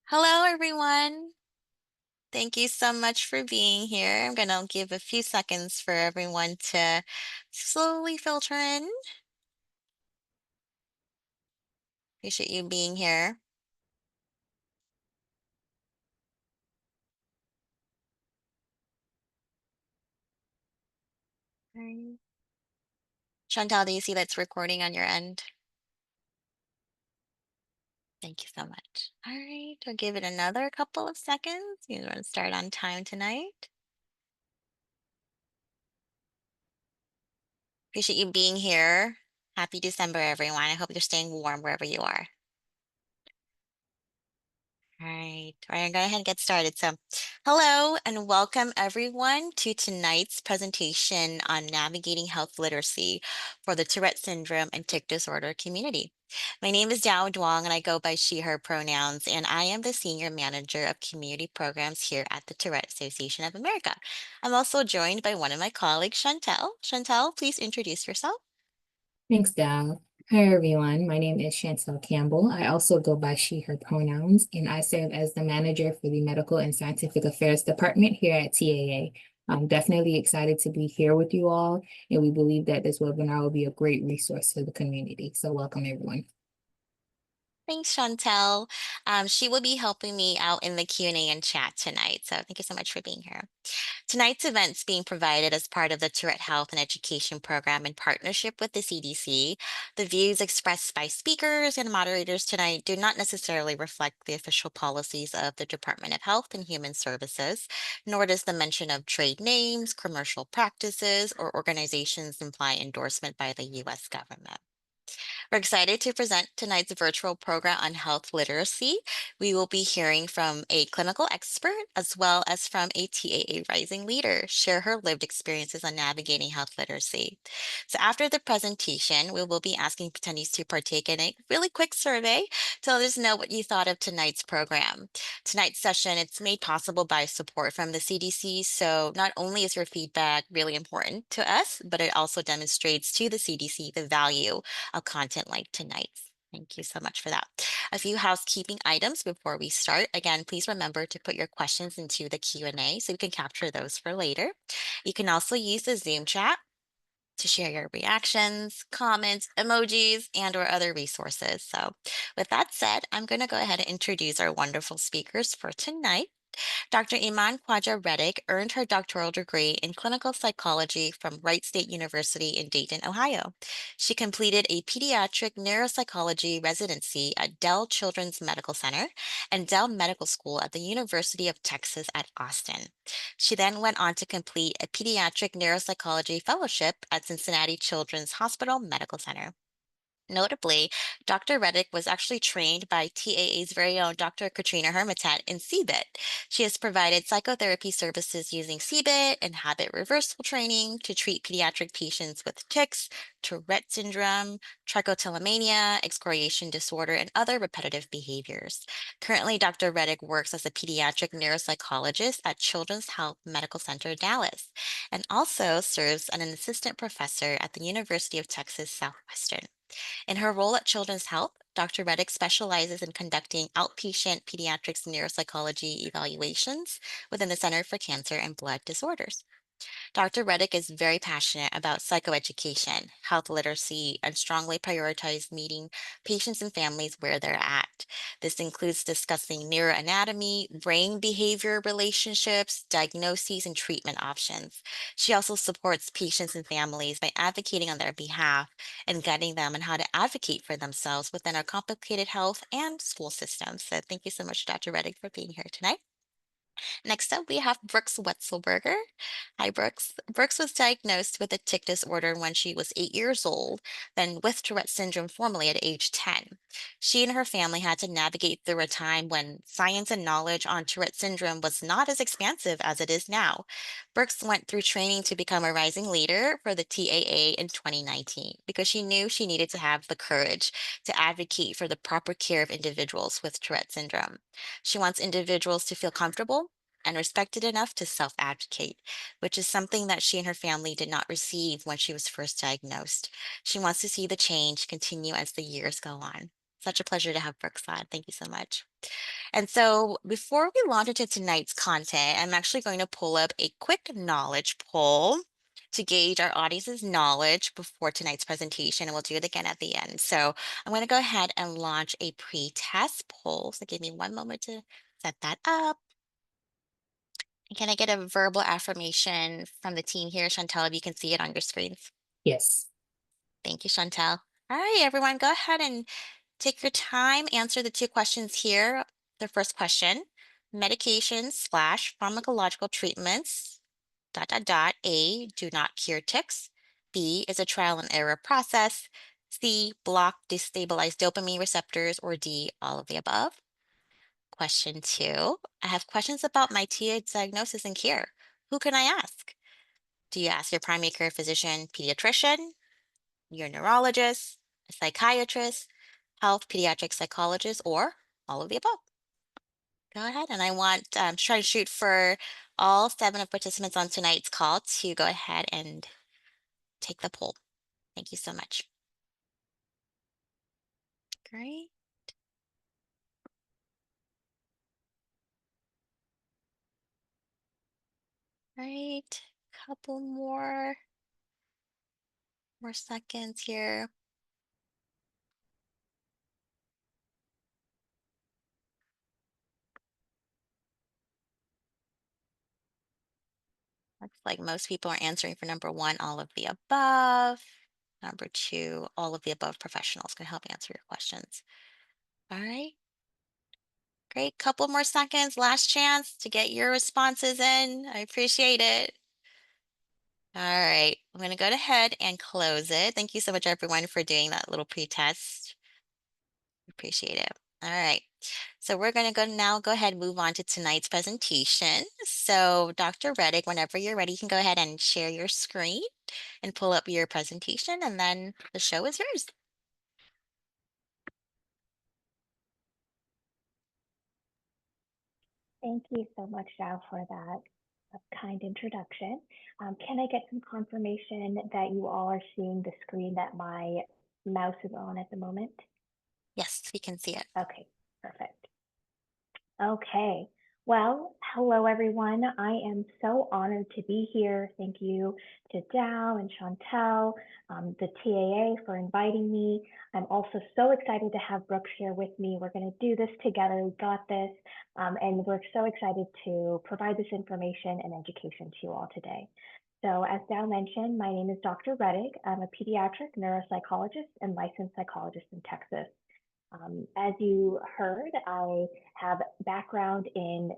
Hello, everyone. Thank you so much for being here. I'm going to give a few seconds for everyone to slowly filter in. Appreciate you being here. Right. Chantal, do you see that's recording on your end? Thank you so much. All right, we'll give it another couple of seconds. You want to start on time tonight. Appreciate you being here. Happy December, everyone. I hope you're staying warm wherever you are. All right, I'm going to go ahead and get started. So, hello and welcome everyone to tonight's presentation on navigating health literacy for the Tourette syndrome and tic disorder community. My name is Dao Duong and I go by she, her pronouns, and I am the Senior Manager of Community Programs here at the Tourette Association of America. I'm also joined by one of my colleagues, Chantel. Chantel, please introduce yourself. Thanks, Dal. Hi, everyone. My name is Chantel Campbell. I also go by she, her pronouns, and I serve as the manager for the Medical and Scientific Affairs Department here at TAA. I'm definitely excited to be here with you all, and we believe that this webinar will be a great resource for the community. So welcome, everyone. Thanks, Chantel. She will be helping me out in the Q&A and chat tonight. So thank you so much for being here. Tonight's event's being provided as part of the Tourette Health and Education Program in partnership with the CDC. The views expressed by speakers and moderators tonight do not necessarily reflect the official policies of the Department of Health and Human Services, nor does the mention of trade names, commercial practices, or organizations imply endorsement by the U.S. government. We're excited to present tonight's virtual program on health literacy. We will be hearing from a clinical expert as well as from a TAA rising leader share her lived experiences on navigating health literacy. So after the presentation, we will be asking attendees to partake in a really quick survey to let us know what you thought of tonight's program. Tonight's session, it's made possible by support from the CDC. So not only is your feedback really important to us, but it also demonstrates to the CDC the value of content like tonight's. Thank you so much for that. A few housekeeping items before we start. Again, please remember to put your questions into the Q&A so we can capture those for later. You can also use the Zoom chat to share your reactions, comments, emojis, and or other resources. So with that said, I'm going to go ahead and introduce our wonderful speakers for tonight. Dr. Eman Rettig earned her doctoral degree in clinical psychology from Wright State University in Dayton, Ohio. She completed a pediatric neuropsychology residency at Dell Children's Medical Center and Dell Medical School at the University of Texas at Austin. She then went on to complete a pediatric neuropsychology fellowship at Cincinnati Children's Hospital Medical Center. Notably, Dr. Rettig was actually trained by TAA's very own Dr. Katrina Hermitat in CBIT. She has provided psychotherapy services using CBIT and habit reversal training to treat pediatric patients with tics, Tourette syndrome, trichotillomania, excoriation disorder, and other repetitive behaviors. Currently, Dr. Rettig works as a pediatric neuropsychologist at Children's Health Medical Center, Dallas, and also serves as an assistant professor at the University of Texas Southwestern. In her role at Children's Health, Dr. Reddick specializes in conducting outpatient pediatrics neuropsychology evaluations within the Center for Cancer and Blood Disorders. Dr. Reddick is very passionate about psychoeducation, health literacy, and strongly prioritizes meeting patients and families where they're at. This includes discussing neuroanatomy, brain behavior relationships, diagnoses, and treatment options. She also supports patients and families by advocating on their behalf and guiding them on how to advocate for themselves within our complicated health and school systems. So thank you so much, Dr. Reddick, for being here tonight. Next up, we have Brooks Wetzelberger. Hi, Brooks. Brooks was diagnosed with a tic disorder when she was 8 years old, then with Tourette syndrome formally at age 10. She and her family had to navigate through a time when science and knowledge on Tourette syndrome was not as expansive as it is now. Brooks went through training to become a rising leader for the TAA in 2019 because she knew she needed to have the courage to advocate for the proper care of individuals with Tourette syndrome. She wants individuals to feel comfortable and respected enough to self advocate, which is something that she and her family did not receive when she was first diagnosed. She wants to see the change continue as the years go on. Such a pleasure to have Brooks on. Thank you so much. And so before we launch into tonight's content, I'm actually going to pull up a quick knowledge poll to gauge our audience's knowledge before tonight's presentation, and we'll do it again at the end. So I'm going to go ahead and launch a pre-test poll. So give me one moment to set that up. And can I get a verbal affirmation from the team here, Chantel, if you can see it on your screens? Yes. Thank you, Chantel. All right, everyone, go ahead and take your time, answer the two questions here. The first question, medications slash pharmacological treatments, dot, dot, dot. A, do not cure tics. B, is a trial and error process. C, block destabilize dopamine receptors. Or D, all of the above. Question two, I have questions about my TA diagnosis and care. Who can I ask? Do you ask your primary care physician, pediatrician, your neurologist, a psychiatrist, health pediatric psychologist, or all of the above? Go ahead. And I want to try to shoot for all seven of participants on tonight's call to go ahead and take the poll. Thank you so much. Great. Right. Couple more seconds here. Looks like most people are answering for number one, all of the above. Number two, all of the above professionals can help answer your questions. All right. Great. Couple more seconds. Last chance to get your responses in. I appreciate it. All right. I'm going to go ahead and close it. Thank you so much, everyone, for doing that little pre-test. Appreciate it. All right. So we're going to go ahead and move on to tonight's presentation. So Dr. Rettig, whenever you're ready, you can go ahead and share your screen and pull up your presentation, and then the show is yours. Thank you so much, Zhao, for that kind introduction. Can I get some confirmation that you all are seeing the screen that my mouse is on at the moment? Yes, we can see it. Okay, perfect. Okay, well, hello everyone. I am so honored to be here. Thank you to Dow and Chantel, the TAA for inviting me. I'm also so excited to have Brooke here with me. We're going to do this together. We got this. And we're so excited to provide this information and education to you all today. So as Dow mentioned, my name is Dr. Rettig. I'm a pediatric neuropsychologist and licensed psychologist in Texas. As you heard, I have background in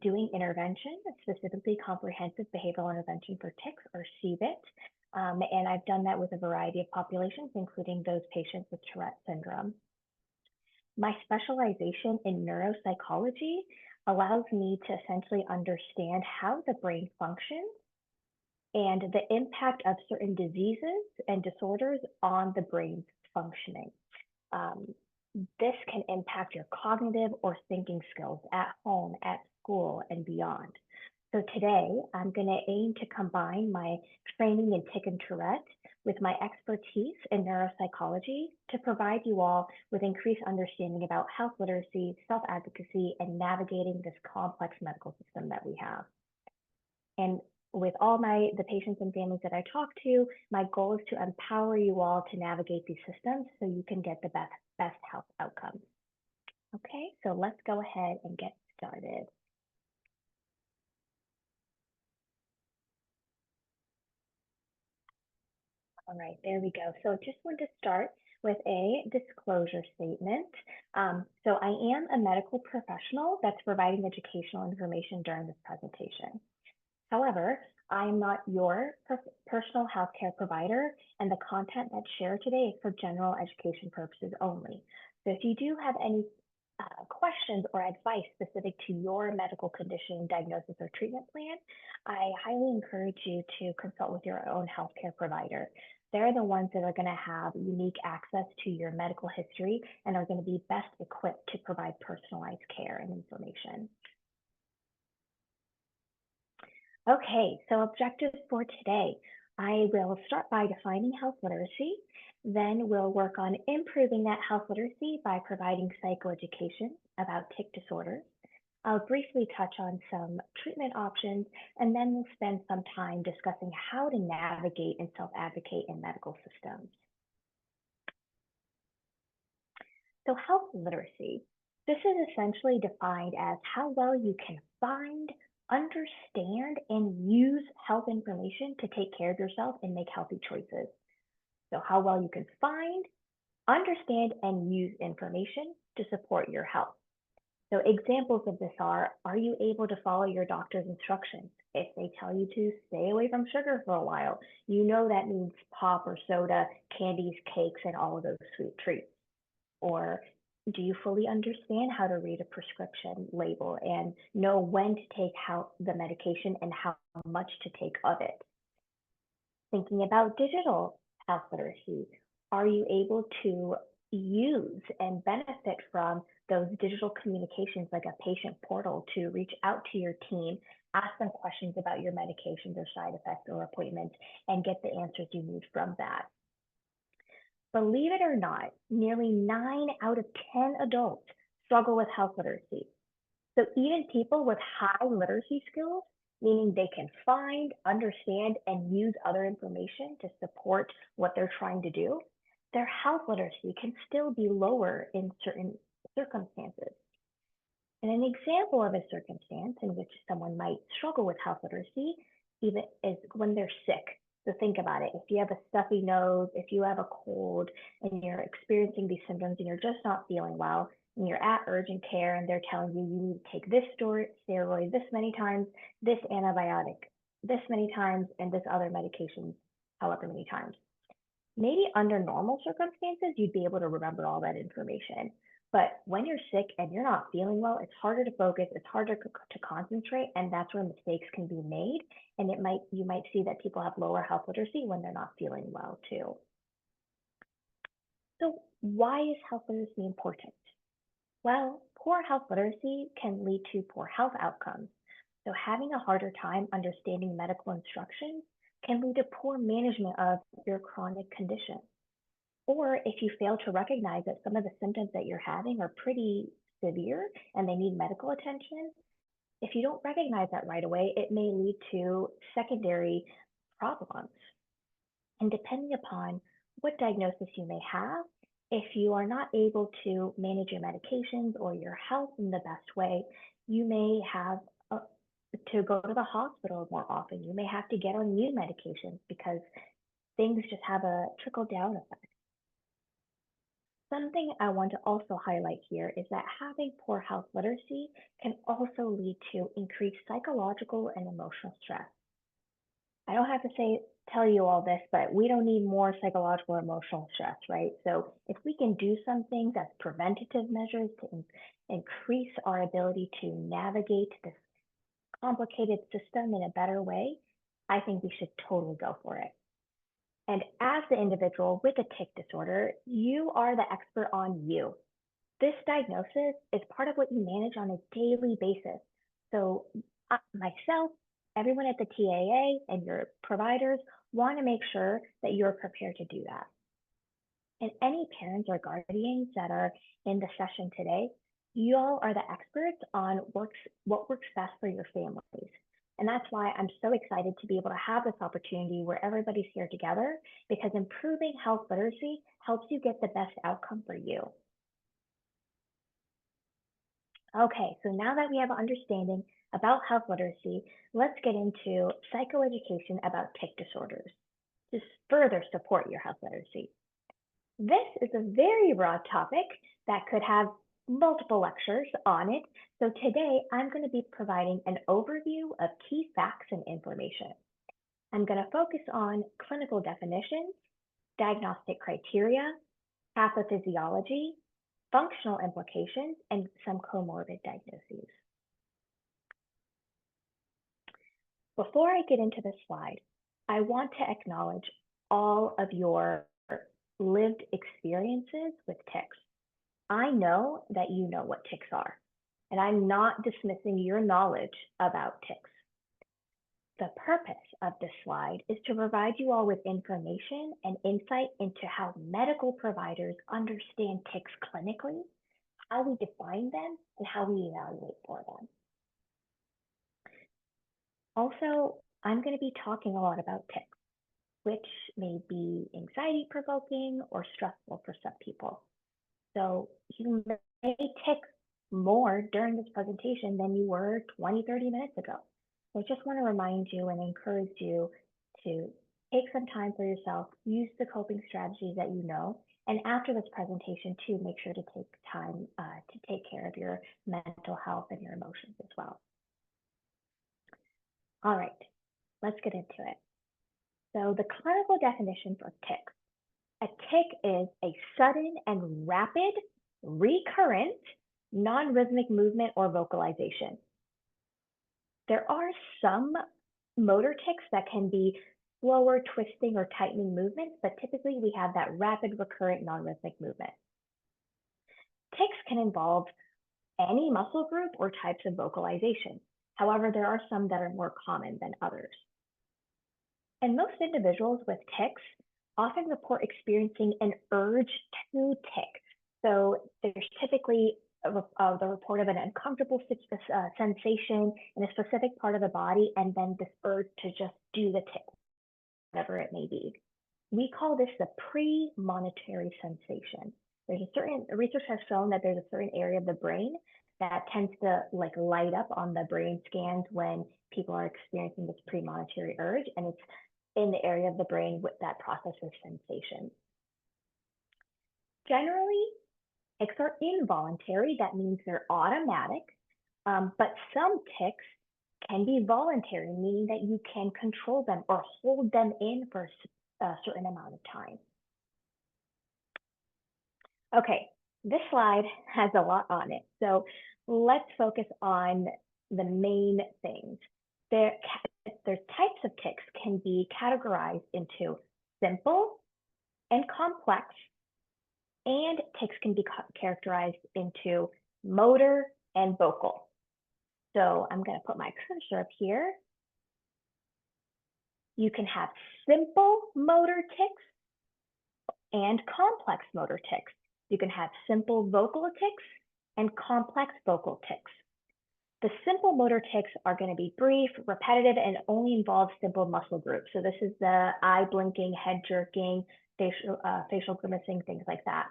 doing intervention, specifically comprehensive behavioral intervention for tics, or CBIT. And I've done that with a variety of populations, including those patients with Tourette syndrome. My specialization in neuropsychology allows me to essentially understand how the brain functions and the impact of certain diseases and disorders on the brain's functioning. This can impact your cognitive or thinking skills at home, at school, and beyond. So today, I'm going to aim to combine my training in tic and Tourette with my expertise in neuropsychology to provide you all with increased understanding about health literacy, self-advocacy, and navigating this complex medical system that we have. And with all the patients and families that I talk to, my goal is to empower you all to navigate these systems so you can get the best health outcomes. Okay, so let's go ahead and get started. All right, there we go. So just want to start with a disclosure statement. So I am a medical professional that's providing educational information during this presentation. However, I am not your personal healthcare provider, and the content that's shared today is for general education purposes only. So if you do have any questions or advice specific to your medical condition, diagnosis, or treatment plan, I highly encourage you to consult with your own healthcare provider. They're the ones that are going to have unique access to your medical history and are going to be best equipped to provide personalized care and information. Okay, so objectives for today. I will start by defining health literacy. Then we'll work on improving that health literacy by providing psychoeducation about tic disorders. I'll briefly touch on some treatment options, and then we'll spend some time discussing how to navigate and self-advocate in medical systems. So health literacy, this is essentially defined as how well you can find, understand, and use health information to take care of yourself and make healthy choices. So how well you can find, understand, and use information to support your health. So examples of this are you able to follow your doctor's instructions? If they tell you to stay away from sugar for a while, you know that means pop or soda, candies, cakes, and all of those sweet treats. Or do you fully understand how to read a prescription label and know when to take the medication and how much to take of it? Thinking about digital health literacy, are you able to use and benefit from those digital communications like a patient portal to reach out to your team, ask them questions about your medications or side effects or appointments, and get the answers you need from that? Believe it or not, nearly 9 out of 10 adults struggle with health literacy. So even people with high literacy skills, meaning they can find, understand, and use other information to support what they're trying to do, their health literacy can still be lower in certain circumstances. And an example of a circumstance in which someone might struggle with health literacy even is when they're sick. So think about it. If you have a stuffy nose, if you have a cold, and you're experiencing these symptoms and you're just not feeling well, and you're at urgent care and they're telling you you need to take this steroid this many times, this antibiotic this many times, and this other medication however many times. Maybe under normal circumstances, you'd be able to remember all that information. But when you're sick and you're not feeling well, it's harder to focus, it's harder to concentrate, and that's where mistakes can be made. And you might see that people have lower health literacy when they're not feeling well too. So why is health literacy important? Well, poor health literacy can lead to poor health outcomes. So having a harder time understanding medical instructions can lead to poor management of your chronic condition. Or if you fail to recognize that some of the symptoms that you're having are pretty severe and they need medical attention, if you don't recognize that right away, it may lead to secondary problems. And depending upon what diagnosis you may have, if you are not able to manage your medications or your health in the best way, you may have to go to the hospital more often. You may have to get on new medications because things just have a trickle down effect. Something I want to also highlight here is that having poor health literacy can also lead to increased psychological and emotional stress. I don't have to tell you all this, but we don't need more psychological or emotional stress, right? So if we can do something that's preventative measures to increase our ability to navigate this complicated system in a better way, I think we should totally go for it. And as the individual with a tic disorder, you are the expert on you. This diagnosis is part of what you manage on a daily basis. So myself, everyone at the TAA, and your providers want to make sure that you're prepared to do that. And any parents or guardians that are in the session today, you all are the experts on what works best for your families. And that's why I'm so excited to be able to have this opportunity where everybody's here together, because improving health literacy helps you get the best outcome for you. Okay, so now that we have an understanding about health literacy, let's get into psychoeducation about tic disorders to further support your health literacy. This is a very broad topic that could have multiple lectures on it. So today I'm going to be providing an overview of key facts and information. I'm going to focus on clinical definitions, diagnostic criteria, pathophysiology, functional implications, and some comorbid diagnoses. Before I get into this slide, I want to acknowledge all of your lived experiences with tics. I know that you know what tics are, and I'm not dismissing your knowledge about tics. The purpose of this slide is to provide you all with information and insight into how medical providers understand tics clinically, how we define them, and how we evaluate for them. Also, I'm going to be talking a lot about tics, which may be anxiety provoking or stressful for some people. So you may tic more during this presentation than you were 20, 30 minutes ago. So I just want to remind you and encourage you to take some time for yourself, use the coping strategies that you know, and after this presentation too, make sure to take time to take care of your mental health and your emotions as well. All right, let's get into it. So the clinical definition for tics. A tic is a sudden and rapid, recurrent, non-rhythmic movement or vocalization. There are some motor tics that can be slower twisting or tightening movements, but typically we have that rapid, recurrent, non-rhythmic movement. Tics can involve any muscle group or types of vocalization. However, there are some that are more common than others. And most individuals with tics often report experiencing an urge to tic. So there's typically the report of an uncomfortable sensation in a specific part of the body, and then this urge to just do the tic, whatever it may be. We call this the premonitory sensation. There's a certain research has shown that there's a certain area of the brain that tends to like light up on the brain scans when people are experiencing this premonitory urge, and it's in the area of the brain that processes sensation. Generally, tics are involuntary. That means they're automatic, but some tics can be voluntary, meaning that you can control them or hold them in for a certain amount of time. Okay, this slide has a lot on it, so let's focus on the main things. There's types of tics can be categorized into simple and complex, and tics can be characterized into motor and vocal. So I'm going to put my cursor up here. You can have simple motor tics and complex motor tics. You can have simple vocal tics and complex vocal tics. The simple motor tics are going to be brief, repetitive, and only involve simple muscle groups. So this is the eye blinking, head jerking, facial grimacing, things like that.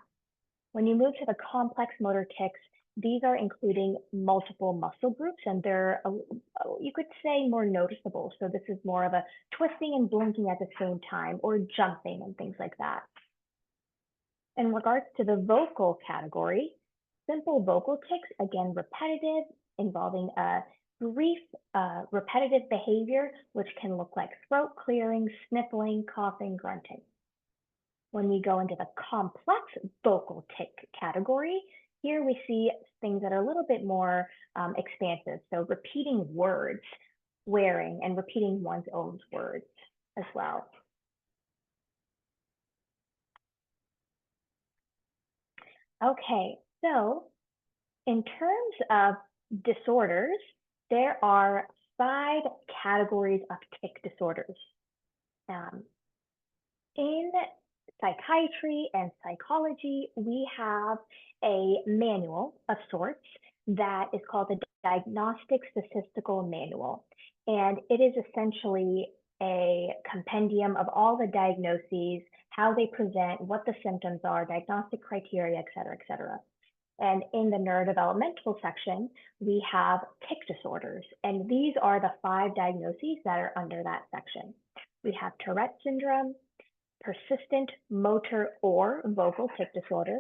When you move to the complex motor tics, these are including multiple muscle groups, and they're, you could say, more noticeable. So this is more of a twisting and blinking at the same time, or jumping and things like that. In regards to the vocal category, simple vocal tics, again, repetitive, involving a brief, repetitive behavior, which can look like throat clearing, sniffling, coughing, grunting. When we go into the complex vocal tic category, here we see things that are a little bit more expansive. So repeating words, swearing, and repeating one's own words as well. Okay, so in terms of disorders, there are 5 categories of tic disorders. In psychiatry and psychology, we have a manual of sorts that is called the Diagnostic Statistical Manual. And it is essentially a compendium of all the diagnoses, how they present, what the symptoms are, diagnostic criteria, et cetera, et cetera. And in the neurodevelopmental section, we have tic disorders. And these are the 5 diagnoses that are under that section. We have Tourette syndrome, persistent motor or vocal tic disorder,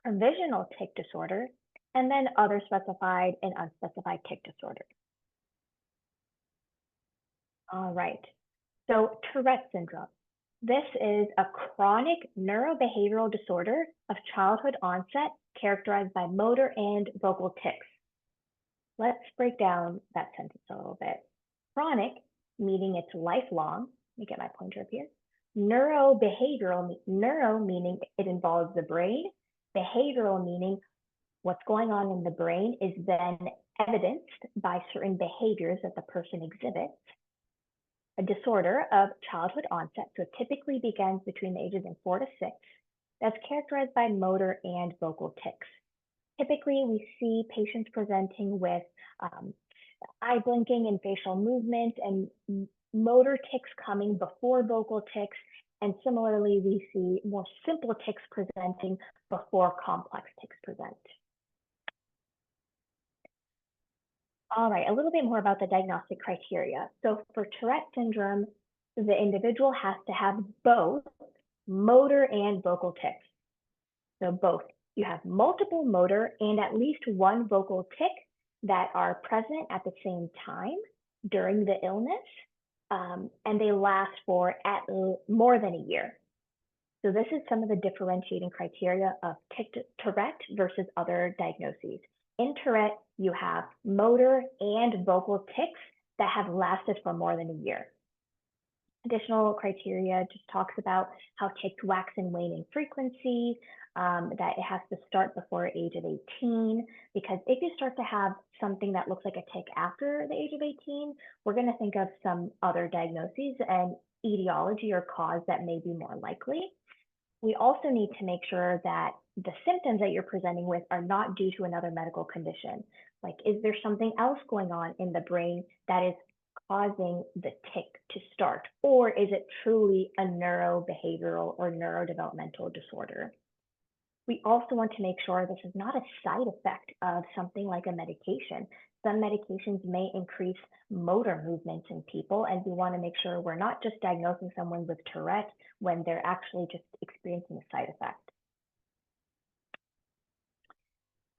provisional tic disorder, and then other specified and unspecified tic disorder. All right, so Tourette syndrome. This is a chronic neurobehavioral disorder of childhood onset characterized by motor and vocal tics. Let's break down that sentence a little bit. Chronic, meaning it's lifelong. Let me get my pointer up here. Neurobehavioral, neuro meaning it involves the brain. Behavioral meaning what's going on in the brain is then evidenced by certain behaviors that the person exhibits. a disorder of childhood onset, so it typically begins between the ages of 4 to 6, that's characterized by motor and vocal tics. Typically, we see patients presenting with eye blinking and facial movement and motor tics coming before vocal tics. And similarly, we see more simple tics presenting before complex tics present. All right, a little bit more about the diagnostic criteria. So for Tourette syndrome, the individual has to have both motor and vocal tics. So both. You have multiple motor and at least one vocal tic that are present at the same time during the illness, and they last for more than a year. So this is some of the differentiating criteria of Tourette versus other diagnoses. In Tourette, you have motor and vocal tics that have lasted for more than a year. Additional criteria just talks about how tics wax and wane in frequency, that it has to start before age of 18, because if you start to have something that looks like a tic after the age of 18, we're going to think of some other diagnoses and etiology or cause that may be more likely. We also need to make sure that the symptoms that you're presenting with are not due to another medical condition. Like, is there something else going on in the brain that is causing the tic to start? Or is it truly a neurobehavioral or neurodevelopmental disorder? We also want to make sure this is not a side effect of something like a medication. Some medications may increase motor movements in people, and we want to make sure we're not just diagnosing someone with Tourette when they're actually just experiencing a side effect.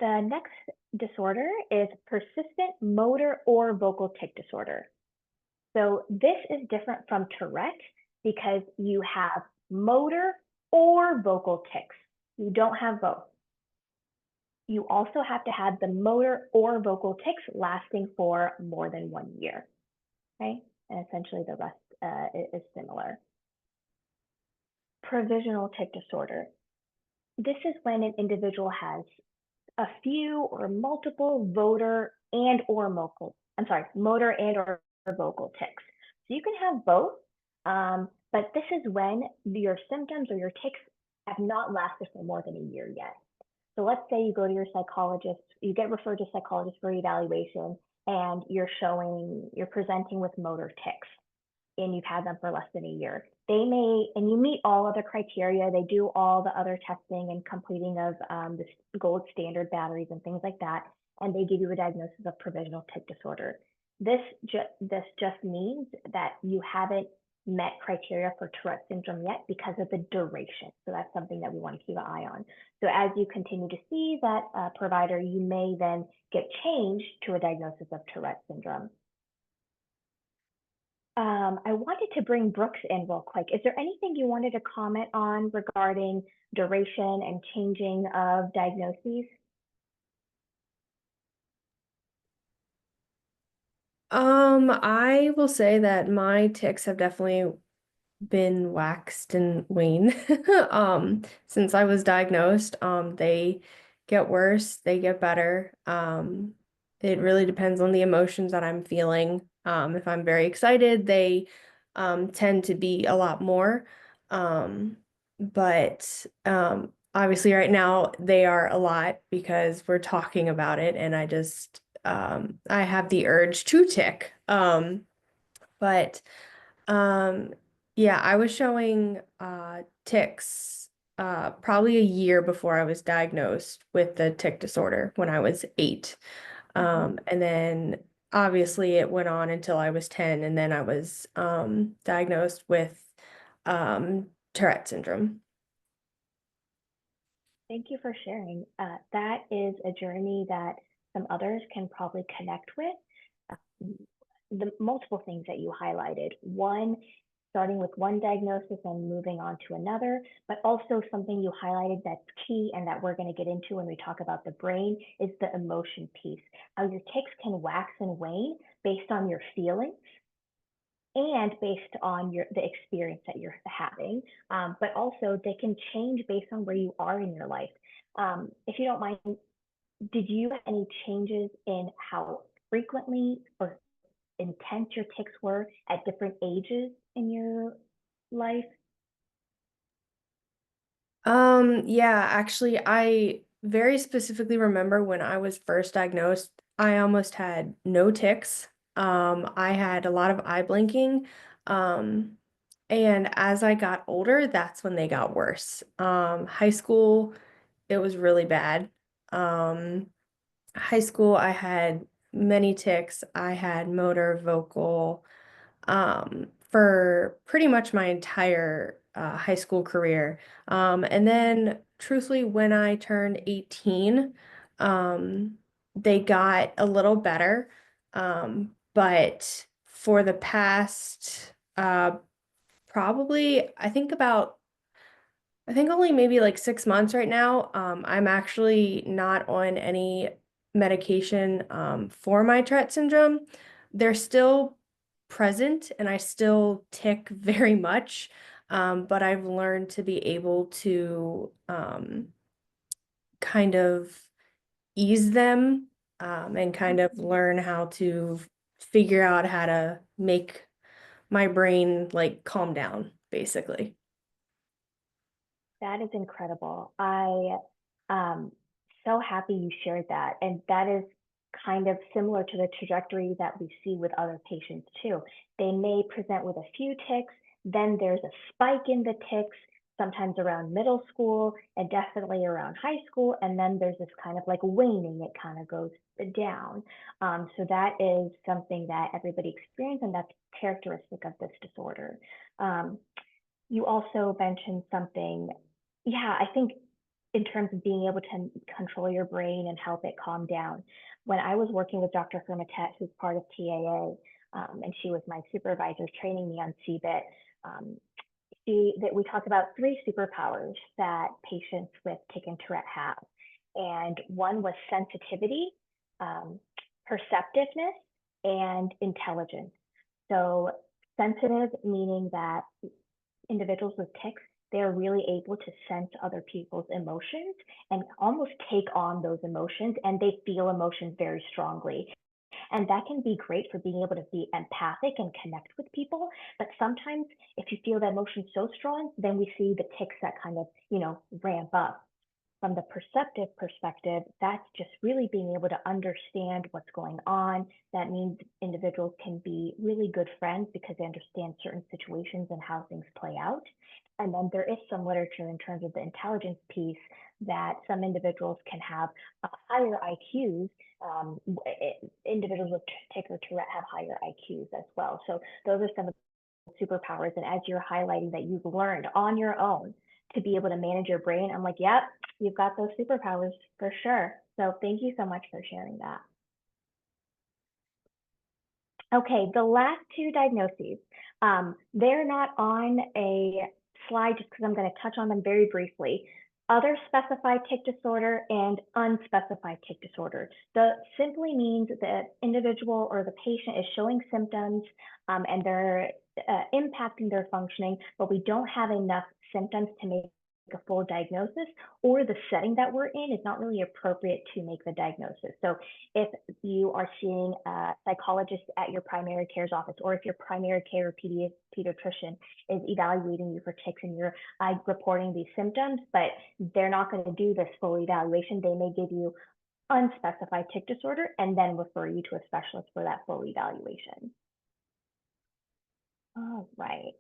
The next disorder is persistent motor or vocal tic disorder. So this is different from Tourette because you have motor or vocal tics. You don't have both. You also have to have the motor or vocal tics lasting for more than 1 year, okay? And essentially the rest is similar. Provisional tic disorder. This is when an individual has a few or multiple motor and or vocal tics. So you can have both, but this is when your symptoms or your tics have not lasted for more than a year yet. So let's say you go to your psychologist, you get referred to a psychologist for evaluation, and you're presenting with motor tics, and you've had them for less than a year. And you meet all other criteria, they do all the other testing and completing of the gold standard batteries and things like that, and they give you a diagnosis of provisional tic disorder. This just means that you haven't met criteria for Tourette syndrome yet because of the duration. So that's something that we want to keep an eye on. So as you continue to see that provider, you may then get changed to a diagnosis of Tourette syndrome. I wanted to bring Brooks in real quick. Is there anything you wanted to comment on regarding duration and changing of diagnoses? I will say that my tics have definitely been waxed and wane since I was diagnosed. They get worse, they get better. It really depends on the emotions that I'm feeling. If I'm very excited, they tend to be a lot more. But obviously right now they are a lot because we're talking about it, and I have the urge to tick. But yeah, I was showing tics probably a year before I was diagnosed with the tic disorder when I was 8. And then obviously it went on until I was 10, and then I was diagnosed with Tourette syndrome. Thank you for sharing. That is a journey that some others can probably connect with. The multiple things that you highlighted. One, starting with one diagnosis and moving on to another, but also something you highlighted that's key and that we're going to get into when we talk about the brain is the emotion piece. How your tics can wax and wane based on your feelings and based on the experience that you're having, but also they can change based on where you are in your life. If you don't mind, did you have any changes in how frequently or intense your tics were at different ages in your life? Yeah, actually, I very specifically remember when I was first diagnosed, I almost had no tics. I had a lot of eye blinking. Um, and as I got older, that's when they got worse. High school, it was really bad. Um, High school, I had many tics. I had motor, vocal, for pretty much my entire high school career. And then, truthfully, when I turned 18, um, they got a little better. But for the past, probably, I think only maybe like 6 months right now. I'm actually not on any medication for my Tourette syndrome. They're still present and I still tic very much, but I've learned to be able to kind of ease them and kind of learn how to figure out how to make my brain like calm down, basically. That is incredible. I so happy you shared that. And that is kind of similar to the trajectory that we see with other patients too. They may present with a few tics, then there's a spike in the tics, sometimes around middle school and definitely around high school. And then there's this kind of like waning, it kind of goes down. So that is something that everybody experiences, and that's characteristic of this disorder. Um, you also mentioned something, yeah, I think in terms of being able to control your brain and help it calm down. When I was working with Dr. Hermitet, who's part of TAA, and she was my supervisor training me on CBIT, that we talked about three superpowers that patients with tic and Tourette have. And one was sensitivity, perceptiveness, and intelligence. So sensitive, meaning that individuals with tics, they're really able to sense other people's emotions and almost take on those emotions, and they feel emotions very strongly. And that can be great for being able to be empathic and connect with people. But sometimes if you feel that emotion so strong, then we see the tics that kind of, ramp up. From the perceptive perspective, that's just really being able to understand what's going on. That means individuals can be really good friends because they understand certain situations and how things play out. And then there is some literature in terms of the intelligence piece that some individuals can have higher IQs. Individuals with tic or Tourette have higher IQs as well. So those are some of the superpowers. And as you're highlighting that you've learned on your own to be able to manage your brain, I'm like, yep, you've got those superpowers for sure. So thank you so much for sharing that. Okay, the last two diagnoses, they're not on a slide just because I'm going to touch on them very briefly. Other specified tic disorder and unspecified tic disorder. The simply means the individual or the patient is showing symptoms and they're impacting their functioning, but we don't have enough symptoms to make a full diagnosis, or the setting that we're in is not really appropriate to make the diagnosis. So if you are seeing a psychologist at your primary care's office, or if your primary care or pediatrician is evaluating you for tics and you're reporting these symptoms, but they're not going to do this full evaluation, they may give you unspecified tic disorder and then refer you to a specialist for that full evaluation. All right.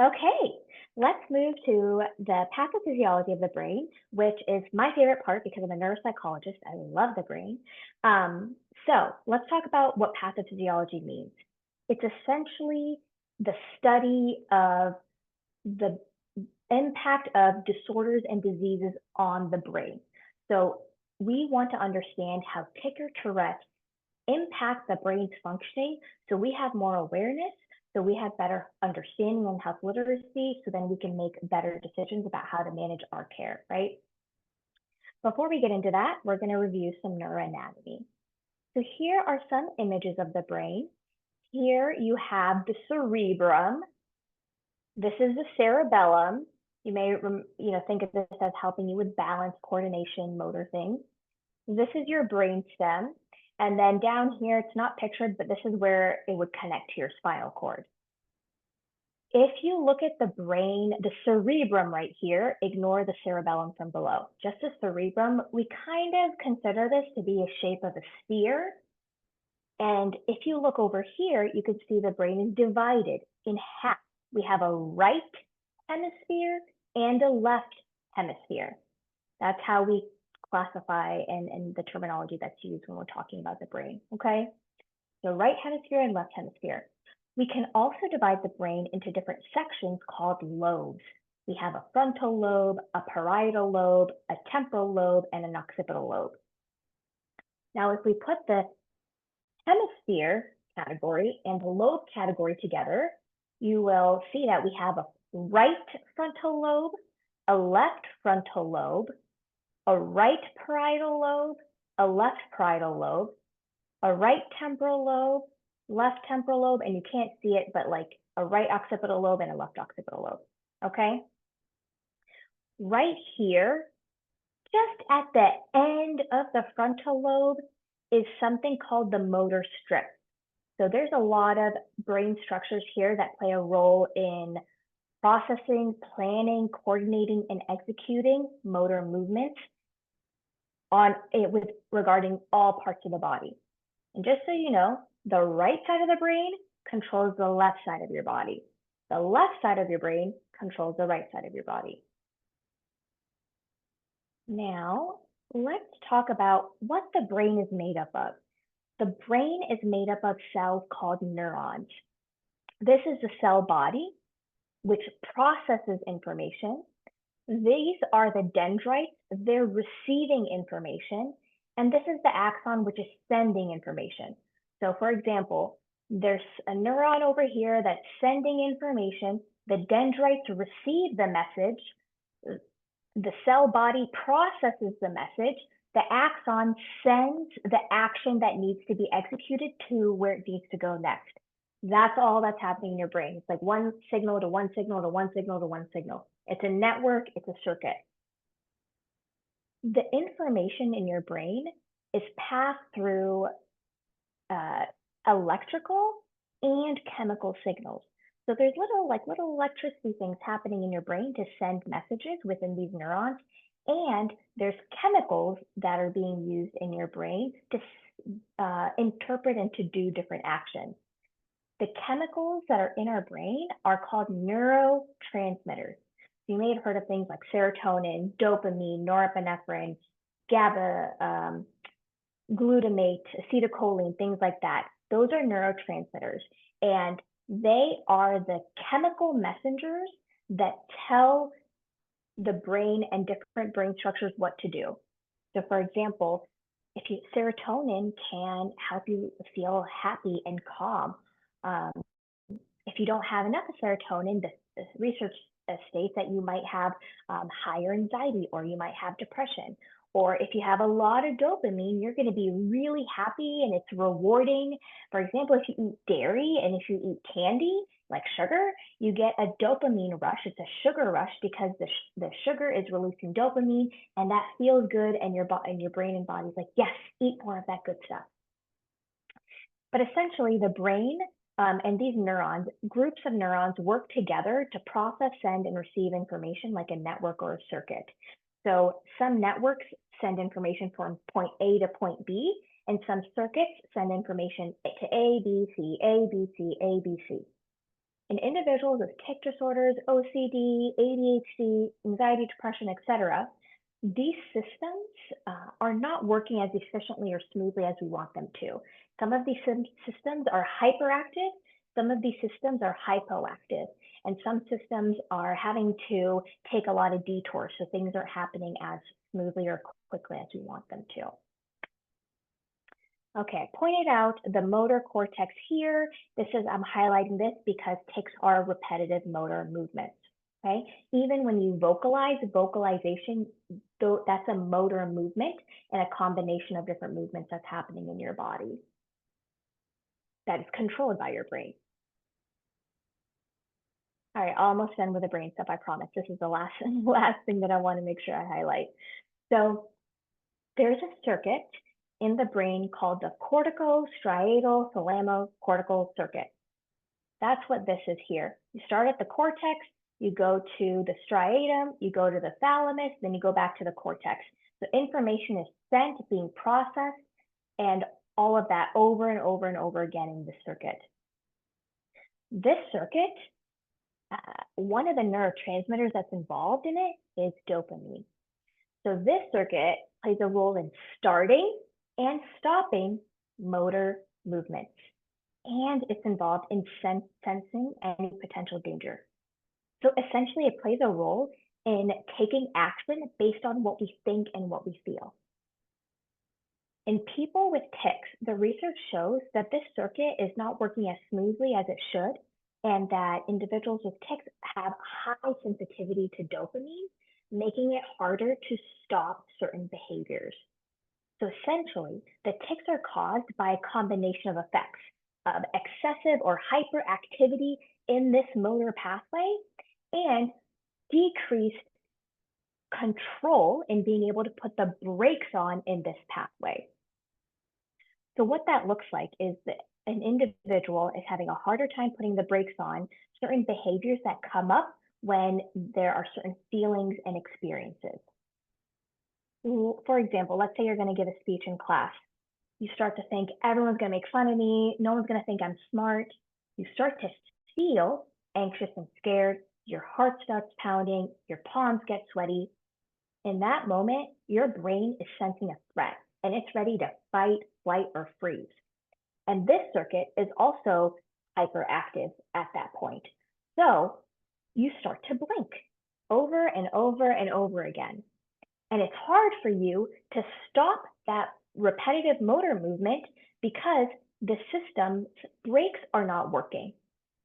Okay, let's move to the pathophysiology of the brain, which is my favorite part because I'm a neuropsychologist. I love the brain. So let's talk about what pathophysiology means. It's essentially the study of the impact of disorders and diseases on the brain. So we want to understand how tic or Tourette impact the brain's functioning so we have more awareness, so we have better understanding and health literacy, so then we can make better decisions about how to manage our care, right? Before we get into that, we're going to review some neuroanatomy. So here are some images of the brain. Here you have the cerebrum. This is the cerebellum. You may think of this as helping you with balance, coordination, motor things. This is your brainstem. And then down here, it's not pictured, but this is where it would connect to your spinal cord. If you look at the brain, the cerebrum right here, ignore the cerebellum from below. Just the cerebrum, we kind of consider this to be a shape of a sphere. And if you look over here, you can see the brain is divided in half. We have a right hemisphere and a left hemisphere. That's how we classify and the terminology that's used when we're talking about the brain, okay? So right hemisphere and left hemisphere. We can also divide the brain into different sections called lobes. We have a frontal lobe, a parietal lobe, a temporal lobe, and an occipital lobe. Now, if we put the hemisphere category and the lobe category together, you will see that we have a right frontal lobe, a left frontal lobe, a right parietal lobe, a left parietal lobe, a right temporal lobe, left temporal lobe, and you can't see it, but like a right occipital lobe and a left occipital lobe, okay? Right here, just at the end of the frontal lobe is something called the motor strip. So there's a lot of brain structures here that play a role in processing, planning, coordinating, and executing motor movements regarding all parts of the body. And just so you know, the right side of the brain controls the left side of your body. The left side of your brain controls the right side of your body. Now, let's talk about what the brain is made up of. The brain is made up of cells called neurons. This is the cell body, which processes information. These are the dendrites. They're receiving information. And this is the axon, which is sending information. So for example, there's a neuron over here that's sending information. The dendrites receive the message. The cell body processes the message. The axon sends the action that needs to be executed to where it needs to go next. That's all that's happening in your brain. It's like one signal to one signal to one signal to one signal. It's a network, it's a circuit. The information in your brain is passed through electrical and chemical signals. So there's little electricity things happening in your brain to send messages within these neurons. And there's chemicals that are being used in your brain to interpret and to do different actions. The chemicals that are in our brain are called neurotransmitters. You may have heard of things like serotonin, dopamine, norepinephrine, GABA, glutamate, acetylcholine, things like that. Those are neurotransmitters, and they are the chemical messengers that tell the brain and different brain structures what to do. So for example, serotonin can help you feel happy and calm. If you don't have enough of serotonin, the research states that you might have higher anxiety, or you might have depression. Or if you have a lot of dopamine, you're going to be really happy and it's rewarding. For example, if you eat dairy and if you eat candy, like sugar, you get a dopamine rush. It's a sugar rush because the sugar is releasing dopamine, and that feels good, and your brain and body is like, yes, eat more of that good stuff. But essentially, the brain and these neurons, groups of neurons, work together to process, send, and receive information like a network or a circuit. So some networks send information from point A to point B, and some circuits send information to A, B, C, A, B, C, A, B, C. In individuals with tic disorders, OCD, ADHD, anxiety, depression, etc., these systems are not working as efficiently or smoothly as we want them to. Some of these systems are hyperactive, some of these systems are hypoactive, and some systems are having to take a lot of detours, so things aren't happening as smoothly or quickly as we want them to. Okay, I pointed out the motor cortex here. I'm highlighting this because tics are repetitive motor movements. Okay, even when you vocalization, that's a motor movement and a combination of different movements that's happening in your body that is controlled by your brain. All right, almost done with the brain stuff, I promise. This is the last thing that I want to make sure I highlight. So there's a circuit in the brain called the corticostriatal thalamocortical circuit. That's what this is here. You start at the cortex, you go to the striatum, you go to the thalamus, then you go back to the cortex. So information is sent, being processed, and all of that over and over and over again in this circuit. This circuit, one of the neurotransmitters that's involved in it is dopamine. So this circuit plays a role in starting and stopping motor movements, and it's involved in sensing any potential danger. So essentially, it plays a role in taking action based on what we think and what we feel. In people with tics, the research shows that this circuit is not working as smoothly as it should, and that individuals with tics have high sensitivity to dopamine, making it harder to stop certain behaviors. So essentially, the tics are caused by a combination of effects of excessive or hyperactivity in this motor pathway and decreased control in being able to put the brakes on in this pathway. So what that looks like is that an individual is having a harder time putting the brakes on certain behaviors that come up when there are certain feelings and experiences. For example, let's say you're going to give a speech in class. You start to think everyone's going to make fun of me. No one's going to think I'm smart. You start to feel anxious and scared. Your heart starts pounding. Your palms get sweaty. In that moment, your brain is sensing a threat and it's ready to fight, flight, or freeze. And this circuit is also hyperactive at that point. So you start to blink over and over and over again. And it's hard for you to stop that repetitive motor movement because the system's brakes are not working.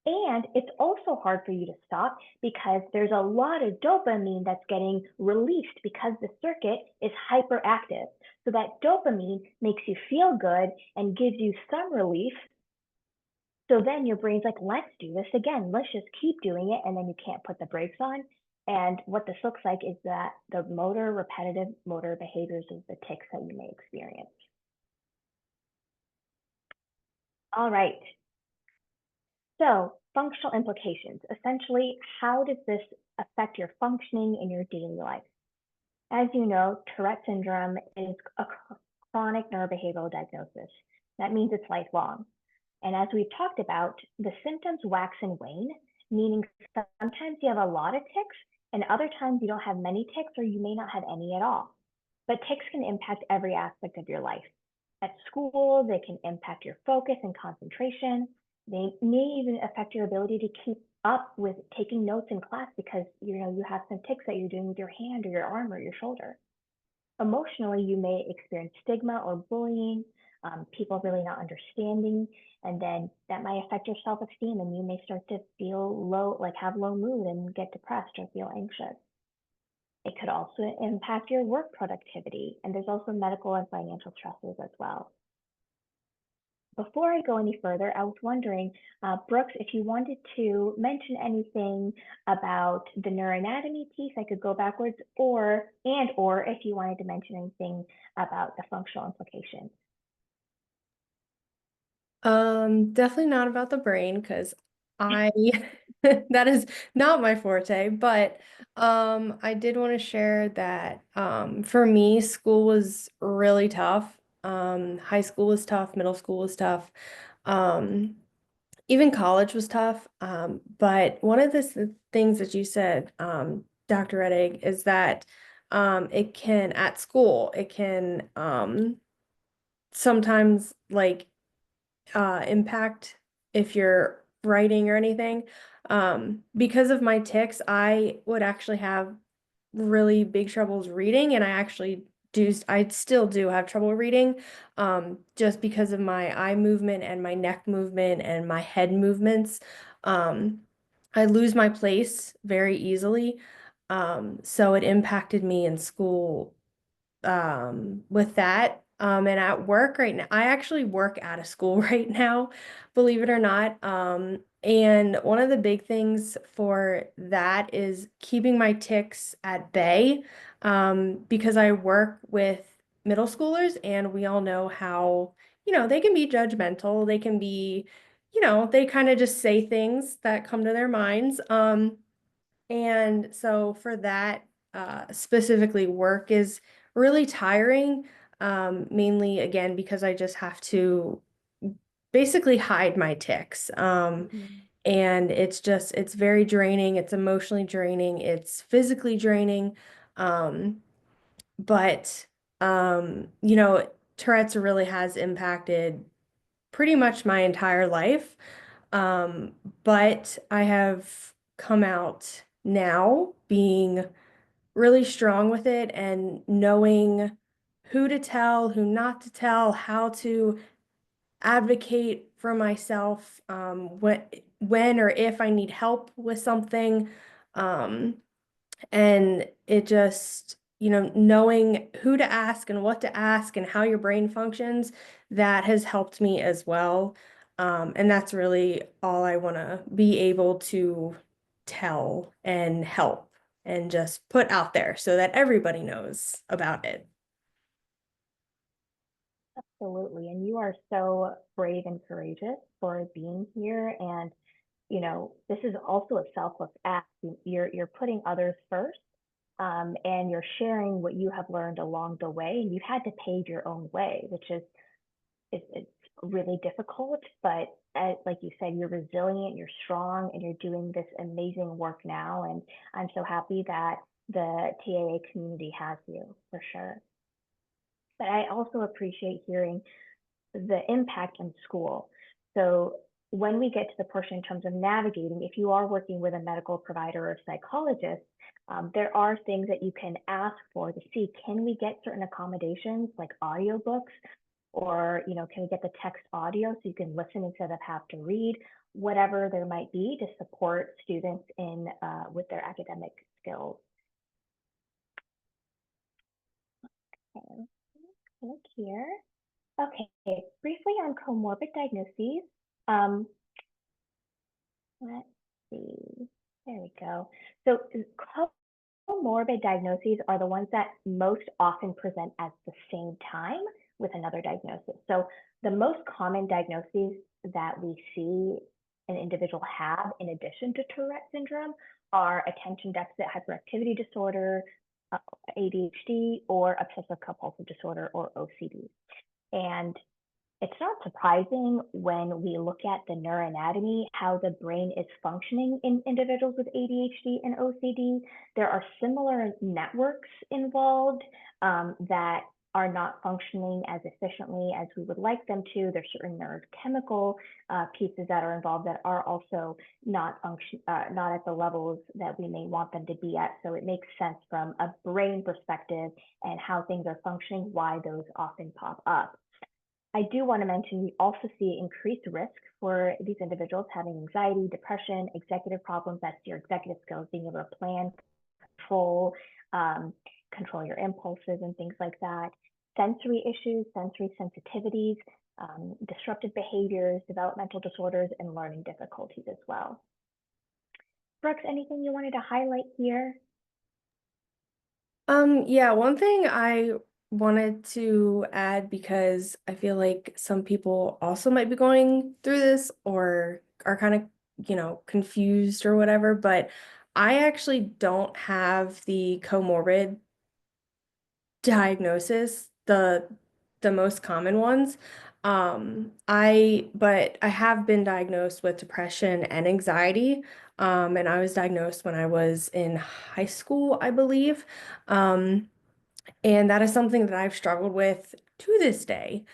And it's also hard for you to stop because there's a lot of dopamine that's getting released because the circuit is hyperactive. So that dopamine makes you feel good and gives you some relief. So then your brain's like, let's do this again. Let's just keep doing it. And then you can't put the brakes on. And what this looks like is that the repetitive motor behaviors is the tics that you may experience. All right. So functional implications. Essentially, how does this affect your functioning in your daily life? As you know, Tourette syndrome is a chronic neurobehavioral diagnosis. That means it's lifelong. And as we've talked about, the symptoms wax and wane, meaning sometimes you have a lot of tics and other times you don't have many tics or you may not have any at all. But tics can impact every aspect of your life. At school, they can impact your focus and concentration. They may even affect your ability to keep up with taking notes in class because you have some tics that you're doing with your hand or your arm or your shoulder. Emotionally, you may experience stigma or bullying, people really not understanding, and then that might affect your self-esteem and you may start to feel low, like have low mood and get depressed or feel anxious. It could also impact your work productivity, and there's also medical and financial stresses as well. Before I go any further, I was wondering, Brooks, if you wanted to mention anything about the neuroanatomy piece, I could go backwards, or if you wanted to mention anything about the functional implications. Definitely not about the brain because I that is not my forte, but I did want to share that for me, school was really tough. High school was tough, middle school was tough. Even college was tough. But one of the things that you said, Dr. Rettig, is that it can at school, it can sometimes like impact if you're writing or anything. Because of my tics, I would actually have really big troubles reading, and I still do have trouble reading, just because of my eye movement and my neck movement and my head movements. I lose my place very easily. So it impacted me in school with that. And at work right now, I actually work at a school right now, believe it or not. And one of the big things for that is keeping my tics at bay, because I work with middle schoolers, and we all know how, they can be judgmental. They can be, they kind of just say things that come to their minds. And so for that, specifically, work is really tiring, mainly again because I just have to basically hide my tics. And it's very draining. It's emotionally draining. It's physically draining. Um, but Tourette's really has impacted pretty much my entire life. But I have come out now being really strong with it and knowing who to tell, who not to tell, how to advocate for myself, when or if I need help with something. Um, and it just, knowing who to ask and what to ask and how your brain functions, that has helped me as well. And that's really all I want to be able to tell and help and just put out there so that everybody knows about it. Absolutely. And you are so brave and courageous for being here. And, this is also a selfless act. You're putting others first, and you're sharing what you have learned along the way. And you've had to pave your own way, which is it's really difficult. But like you said, you're resilient, you're strong, and you're doing this amazing work now. And I'm so happy that the TAA community has you for sure. But I also appreciate hearing the impact on school. So when we get to the portion in terms of navigating, if you are working with a medical provider or psychologist, there are things that you can ask for to see, can we get certain accommodations like audiobooks, or can we get the text audio so you can listen instead of have to read, whatever there might be to support students in with their academic skills. Okay, look here. Okay, briefly on comorbid diagnoses. Let's see. There we go. So comorbid diagnoses are the ones that most often present at the same time with another diagnosis. So the most common diagnoses that we see an individual have in addition to Tourette syndrome are attention deficit hyperactivity disorder, ADHD, or obsessive compulsive disorder, or OCD. And it's not surprising when we look at the neuroanatomy, how the brain is functioning in individuals with ADHD and OCD. There are similar networks involved that are not functioning as efficiently as we would like them to. There's certain neurochemical pieces that are involved that are also not at the levels that we may want them to be at. So it makes sense from a brain perspective and how things are functioning, why those often pop up. I do want to mention we also see increased risk for these individuals having anxiety, depression, executive problems. That's your executive skills, being able to plan, control, control your impulses and things like that. Sensory issues, sensory sensitivities, disruptive behaviors, developmental disorders, and learning difficulties as well. Brooks, anything you wanted to highlight here? Yeah, one thing I wanted to add, because I feel like some people also might be going through this or are kind of, confused or whatever, but I actually don't have the comorbid diagnosis, the most common ones. But I have been diagnosed with depression and anxiety. And I was diagnosed when I was in high school, I believe. And that is something that I've struggled with to this day.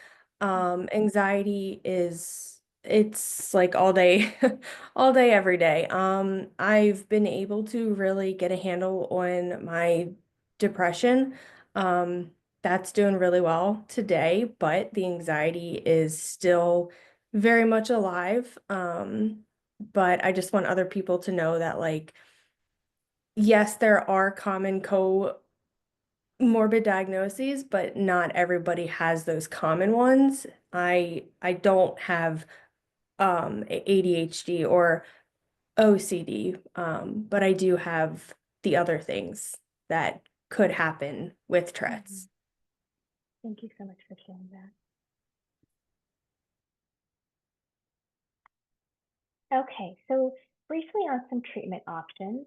Anxiety it's like all day, all day, every day. I've been able to really get a handle on my depression. Um, that's doing really well today, but the anxiety is still very much alive. But I just want other people to know that, like, yes, there are common morbid diagnoses, but not everybody has those common ones. I don't have ADHD or OCD, but I do have the other things that could happen with Tourette's. Thank you so much for sharing that. Okay, so briefly on some treatment options.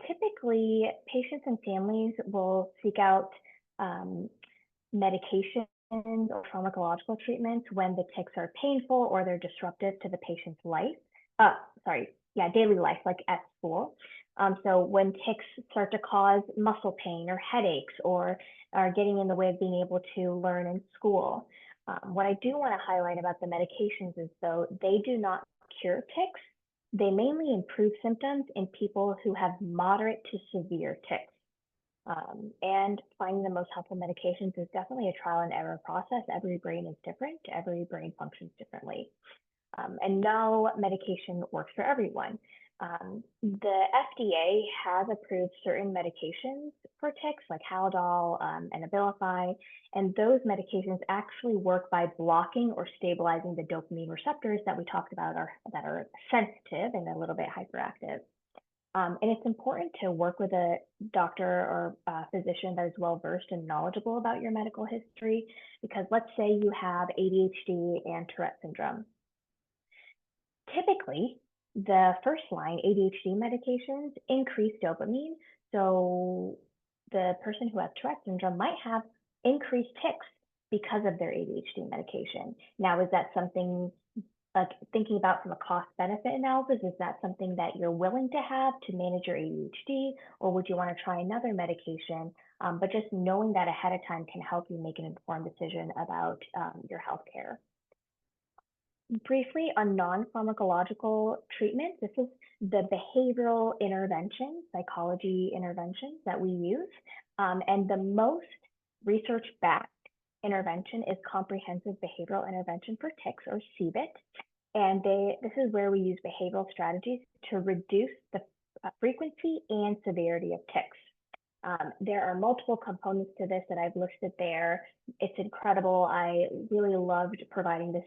Typically, patients and families will seek out medications or pharmacological treatments when the tics are painful or they're disruptive to the patient's life. Daily life, like at school. So when tics start to cause muscle pain or headaches or are getting in the way of being able to learn in school. What I do want to highlight about the medications is though they do not cure tics. They mainly improve symptoms in people who have moderate to severe tics. And finding the most helpful medications is definitely a trial and error process. Every brain is different, every brain functions differently. And no medication works for everyone. The FDA has approved certain medications for tics, like Haldol and Abilify, and those medications actually work by blocking or stabilizing the dopamine receptors that we talked about that are sensitive and a little bit hyperactive. And it's important to work with a doctor or a physician that is well versed and knowledgeable about your medical history, because let's say you have ADHD and Tourette syndrome. Typically, the first line ADHD medications increase dopamine. So the person who has Tourette syndrome might have increased tics because of their ADHD medication. Now, is that something like thinking about from a cost benefit analysis, is that something that you're willing to have to manage your ADHD, or would you want to try another medication? But just knowing that ahead of time can help you make an informed decision about your healthcare. Briefly on non-pharmacological treatment, this is the behavioral intervention, psychology interventions that we use. And the most research-backed intervention is comprehensive behavioral intervention for tics, or CBIT. And this is where we use behavioral strategies to reduce the frequency and severity of tics. There are multiple components to this that I've listed there. It's incredible. I really loved providing this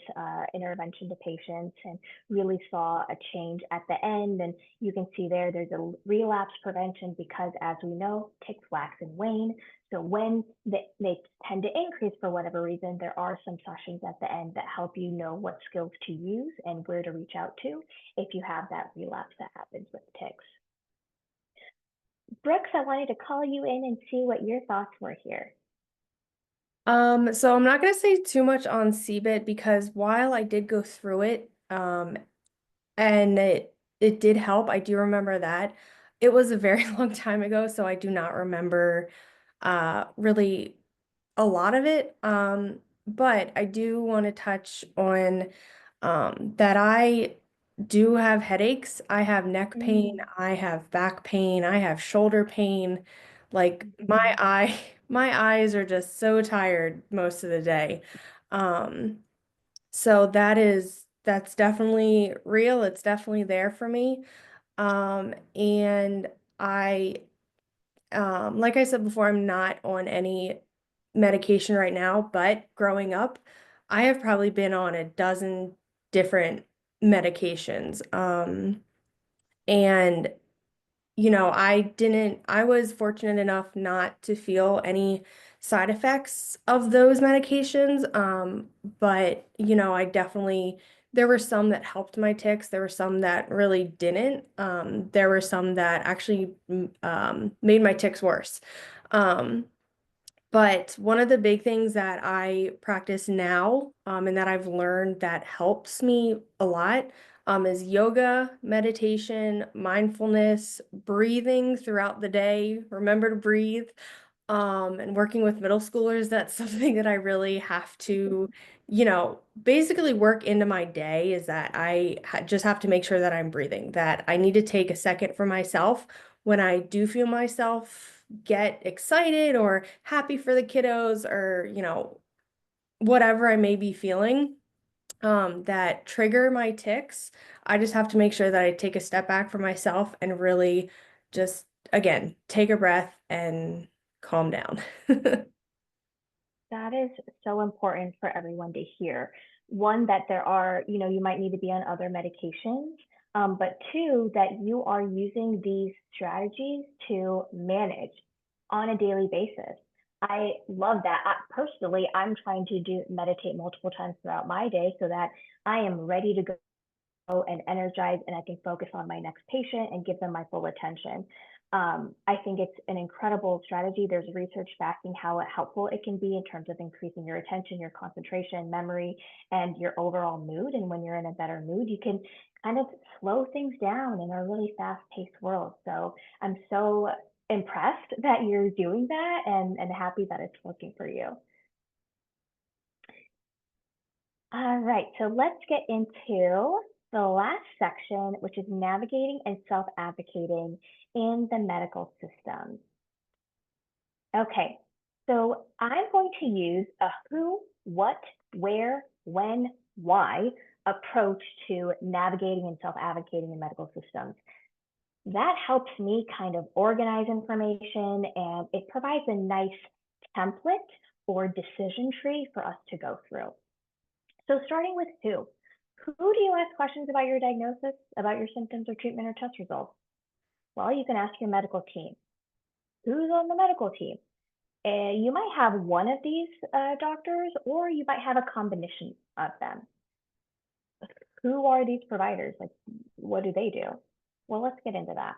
intervention to patients and really saw a change at the end. And you can see there's a relapse prevention because, as we know, tics wax and wane. So when they tend to increase for whatever reason, there are some sessions at the end that help you know what skills to use and where to reach out to if you have that relapse that happens with tics. Brooks, I wanted to call you in and see what your thoughts were here. So I'm not going to say too much on CBIT because while I did go through it, and it did help, I do remember that. It was a very long time ago, so I do not remember really a lot of it. But I do want to touch on that I do have headaches. I have neck pain, I have back pain, I have shoulder pain. Like my eyes are just so tired most of the day. So that's definitely real. It's definitely there for me. And I like I said before, I'm not on any medication right now, but growing up, I have probably been on a dozen different medications. And I was fortunate enough not to feel any side effects of those medications. But there were some that helped my tics. There were some that really didn't. There were some that actually made my tics worse. But one of the big things that I practice now, and that I've learned that helps me a lot, is yoga, meditation, mindfulness, breathing throughout the day. Remember to breathe. And working with middle schoolers, that's something that I really have to, basically work into my day, is that I just have to make sure that I'm breathing, that I need to take a second for myself when I do feel myself get excited or happy for the kiddos, or, whatever I may be feeling, that trigger my tics. I just have to make sure that I take a step back for myself and really just, again, take a breath and calm down. That is so important for everyone to hear. One, that there are, you might need to be on other medications, but two, that you are using these strategies to manage on a daily basis. I love that. Personally, I'm trying to meditate multiple times throughout my day so that I am ready to go and energized and I can focus on my next patient and give them my full attention. I think it's an incredible strategy. There's research backing how helpful it can be in terms of increasing your attention, your concentration, memory, and your overall mood. And when you're in a better mood, you can kind of slow things down in a really fast-paced world. So I'm so impressed that you're doing that and happy that it's working for you. All right, so let's get into the last section, which is navigating and self-advocating in the medical system. Okay, so I'm going to use a who, what, where, when, why approach to navigating and self-advocating in medical systems. That helps me kind of organize information and it provides a nice template or decision tree for us to go through. So starting with who do you ask questions about your diagnosis, about your symptoms or treatment or test results? Well, you can ask your medical team. Who's on the medical team? You might have one of these doctors, or you might have a combination of them. Who are these providers? Like, what do they do? Well, let's get into that.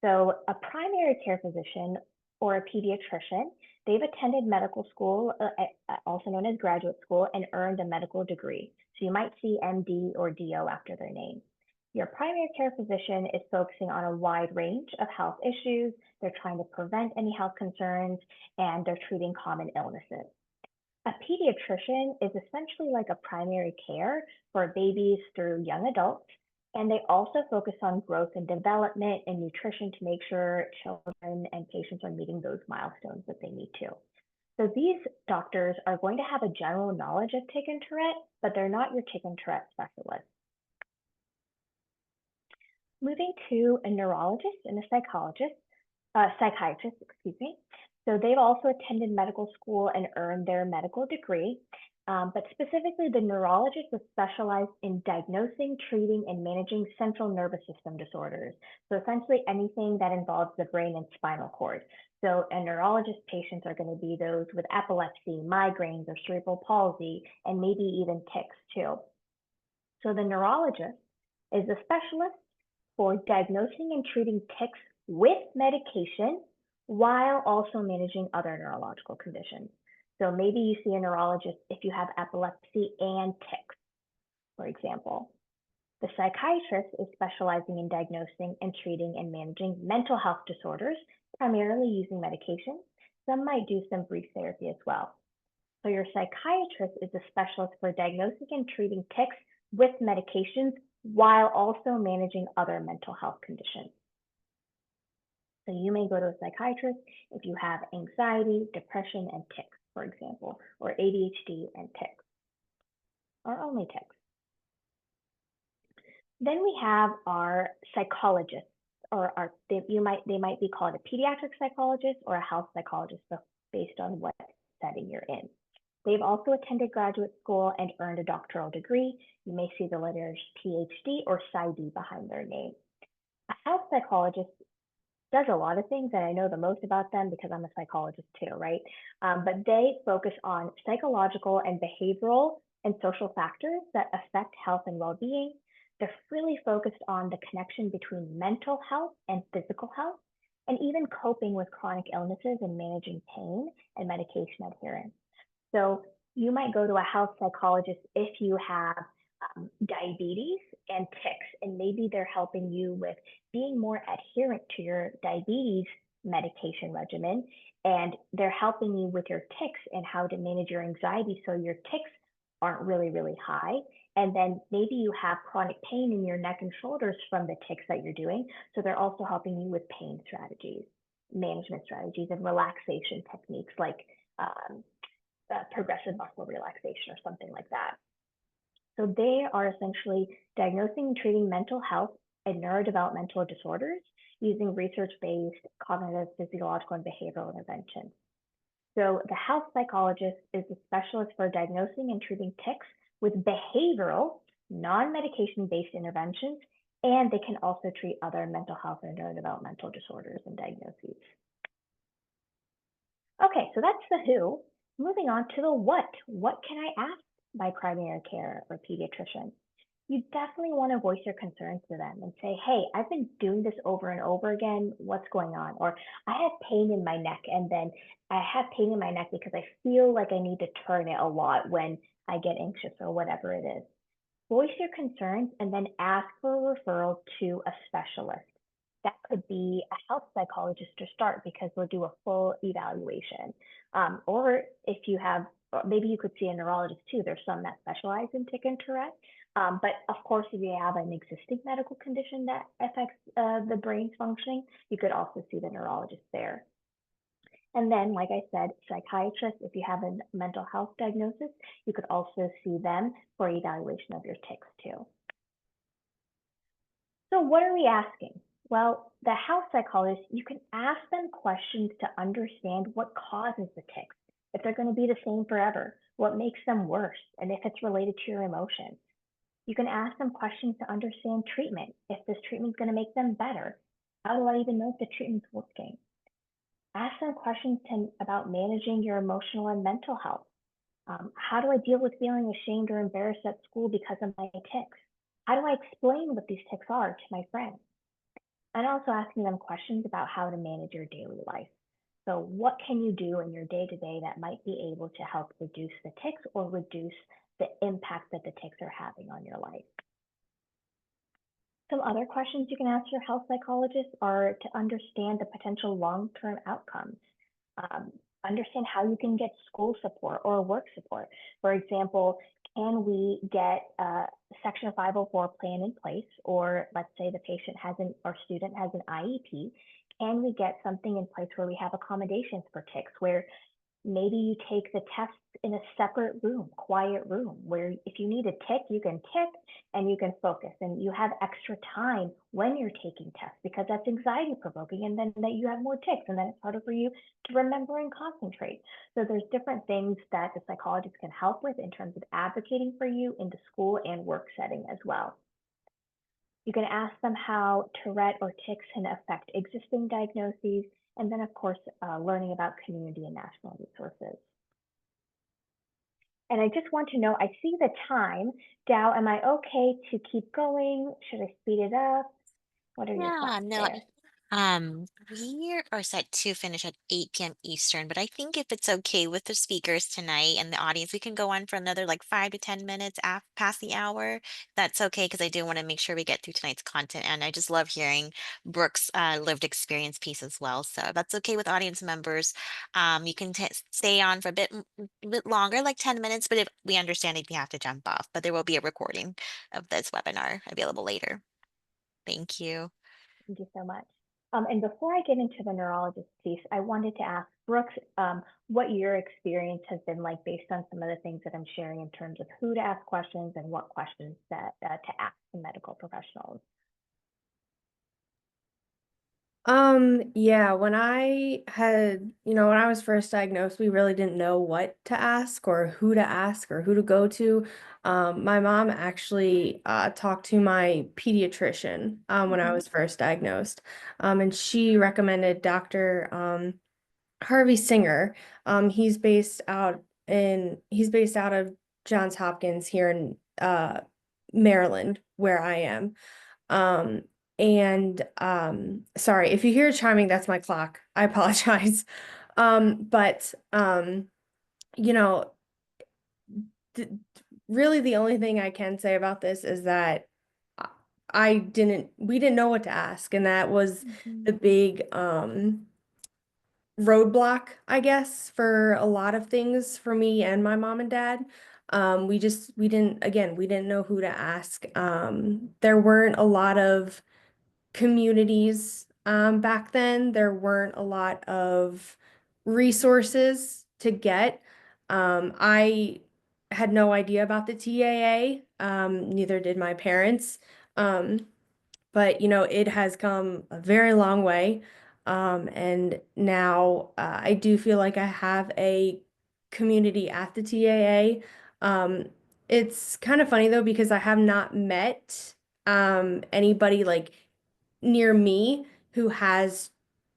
So a primary care physician or a pediatrician, they've attended medical school, also known as graduate school, and earned a medical degree. So you might see MD or DO after their name. Your primary care physician is focusing on a wide range of health issues. They're trying to prevent any health concerns, and they're treating common illnesses. A pediatrician is essentially like a primary care for babies through young adults, and they also focus on growth and development and nutrition to make sure children and patients are meeting those milestones that they need to. So these doctors are going to have a general knowledge of tic and Tourette, but they're not your tic and Tourette specialists. Moving to a neurologist and a psychiatrist, excuse me. So they've also attended medical school and earned their medical degree. But specifically, the neurologist is specialized in diagnosing, treating, and managing central nervous system disorders. So essentially anything that involves the brain and spinal cord. So a neurologist patients are going to be those with epilepsy, migraines, or cerebral palsy, and maybe even tics too. So the neurologist is a specialist for diagnosing and treating tics with medication while also managing other neurological conditions. So maybe you see a neurologist if you have epilepsy and tics, for example. The psychiatrist is specializing in diagnosing and treating and managing mental health disorders, primarily using medication. Some might do some brief therapy as well. So your psychiatrist is a specialist for diagnosing and treating tics with medications while also managing other mental health conditions. So you may go to a psychiatrist if you have anxiety, depression, and tics, for example, or ADHD and tics, or only tics. Then we have our psychologists, or they might be called a pediatric psychologist or a health psychologist based on what setting you're in. They've also attended graduate school and earned a doctoral degree. You may see the letters PhD or PsyD behind their name. A health psychologist does a lot of things, and I know the most about them because I'm a psychologist too, right? But they focus on psychological and behavioral and social factors that affect health and well-being. They're really focused on the connection between mental health and physical health, and even coping with chronic illnesses and managing pain and medication adherence. So you might go to a health psychologist if you have diabetes and tics, and maybe they're helping you with being more adherent to your diabetes medication regimen, and they're helping you with your tics and how to manage your anxiety so your tics aren't really, really high. And then maybe you have chronic pain in your neck and shoulders from the tics that you're doing, so they're also helping you with pain strategies, management strategies, and relaxation techniques like progressive muscle relaxation or something like that. So they are essentially diagnosing and treating mental health and neurodevelopmental disorders using research-based cognitive, physiological, and behavioral interventions. So the health psychologist is a specialist for diagnosing and treating tics with behavioral, non-medication-based interventions, and they can also treat other mental health and neurodevelopmental disorders and diagnoses. Okay, so that's the who. Moving on to the what. What can I ask my primary care or pediatrician? You definitely want to voice your concerns to them and say, hey, I've been doing this over and over again. What's going on? Or I have pain in my neck, and then I have pain in my neck because I feel like I need to turn it a lot when I get anxious or whatever it is. Voice your concerns and then ask for a referral to a specialist. That could be a health psychologist to start because they'll do a full evaluation. Or if you have, maybe you could see a neurologist too. There's some that specialize in tic and Tourette. But of course, if you have an existing medical condition that affects the brain's functioning, you could also see the neurologist there. And then, like I said, psychiatrists, if you have a mental health diagnosis, you could also see them for evaluation of your tics too. So what are we asking? Well, the health psychologist, you can ask them questions to understand what causes the tics, if they're going to be the same forever, what makes them worse, and if it's related to your emotions. You can ask them questions to understand treatment, if this treatment is going to make them better. How do I even know if the treatment's working? Ask them questions about managing your emotional and mental health. How do I deal with feeling ashamed or embarrassed at school because of my tics? How do I explain what these tics are to my friends? And also asking them questions about how to manage your daily life. So what can you do in your day-to-day that might be able to help reduce the tics or reduce the impact that the tics are having on your life? Some other questions you can ask your health psychologist are to understand the potential long-term outcomes. Um, Understand how you can get school support or work support. For example, can we get a Section 504 plan in place, or let's say the patient has an or student has an IEP, can we get something in place where we have accommodations for tics, where maybe you take the tests in a separate room, quiet room, where if you need a tic, you can tic and you can focus and you have extra time when you're taking tests because that's anxiety provoking, and then that you have more tics and then it's harder for you to remember and concentrate. So there's different things that the psychologist can help with in terms of advocating for you in the school and work setting as well. You can ask them how Tourette or tics can affect existing diagnoses, and then of course, learning about community and national resources. And I just want to know, I see the time. Dow, am I okay to keep going? Should I speed it up? What are your Yeah, thoughts no, there? we are set to finish at 8 p.m. Eastern, but I think if it's okay with the speakers tonight and the audience, we can go on for another like 5 to 10 minutes past the hour. That's okay because I do want to make sure we get through tonight's content, and I just love hearing Brooke's lived experience piece as well. So if that's okay with audience members, you can stay on for a bit longer, like 10 minutes, but if we understand if you have to jump off, but there will be a recording of this webinar available later. Thank you. Thank you so much. And before I get into the neurologist piece, I wanted to ask Brooks what your experience has been like based on some of the things that I'm sharing in terms of who to ask questions and what questions that to ask the medical professionals. Yeah, when I had, when I was first diagnosed, we really didn't know what to ask or who to go to. My mom actually talked to my pediatrician when I Mm-hmm. was first diagnosed, and she recommended Dr. Harvey Singer. He's based out of Johns Hopkins here in Maryland, where I am. Um, sorry, if you hear chiming, that's my clock. I apologize. But you know, th really the only thing I can say about this is that I we didn't know what to ask, and that was Mm-hmm. the big roadblock, I guess, for a lot of things for me and my mom and dad. We didn't know who to ask. There weren't a lot of communities back then. There weren't a lot of resources to get. I had no idea about the TAA, neither did my parents. But it has come a very long way. And now I do feel like I have a community at the TAA. It's kind of funny though, because I have not met anybody like near me who has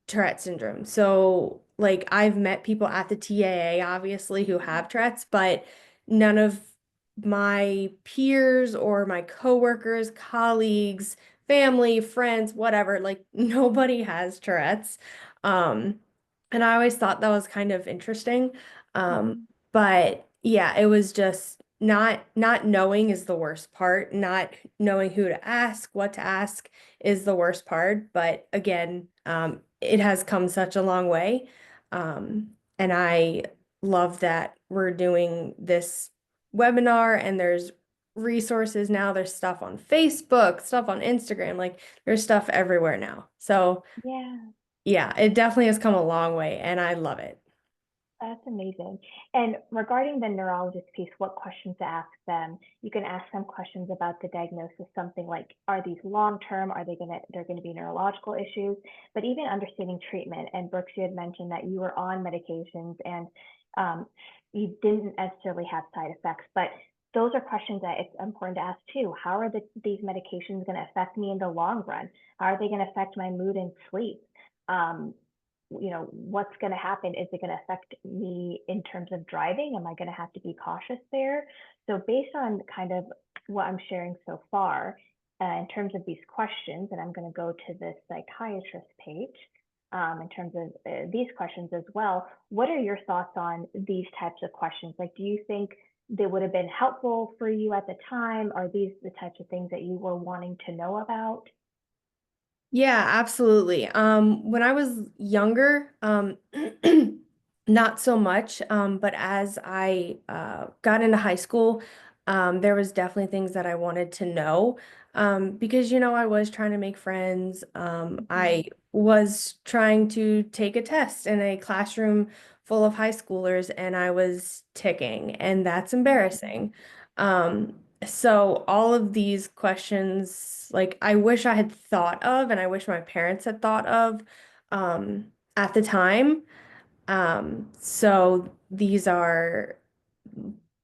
Tourette syndrome. So like I've met people at the TAA obviously who have Tourette's, but none of my peers or my coworkers, colleagues, family, friends, whatever, like nobody has Tourette's. Um, and I always thought that was kind of interesting. Um, Mhm. but yeah, it was just not knowing is the worst part. Not knowing who to ask, what to ask is the worst part. But again, it has come such a long way. And I love that we're doing this webinar and there's resources now. There's stuff on Facebook, stuff on Instagram, like there's stuff everywhere now. So Yeah. yeah, it definitely has come a long way and I love it. That's amazing. And regarding the neurologist piece, what questions to ask them? You can ask them questions about the diagnosis, something like, are these long term? Are they're gonna be neurological issues? But even understanding treatment. And Brooks, you had mentioned that you were on medications and um, you didn't necessarily have side effects, but those are questions that it's important to ask too. How are these medications going to affect me in the long run? How are they going to affect my mood and sleep? Um, what's going to happen? Is it going to affect me in terms of driving? Am I going to have to be cautious there? So based on kind of what I'm sharing so far, in terms of these questions, and I'm going to go to the psychiatrist page, in terms of these questions as well, what are your thoughts on these types of questions? Like, do you think they would have been helpful for you at the time? Are these the types of things that you were wanting to know about? Yeah, absolutely. When I was younger, not so much. But as I got into high school, there was definitely things that I wanted to know. Because I was trying to make friends. Mhm. I was trying to take a test in a classroom full of high schoolers, and I was ticking, and that's Mhm. embarrassing. So all of these questions, like I wish I had thought of, and I wish my parents had thought of, at the time. So these are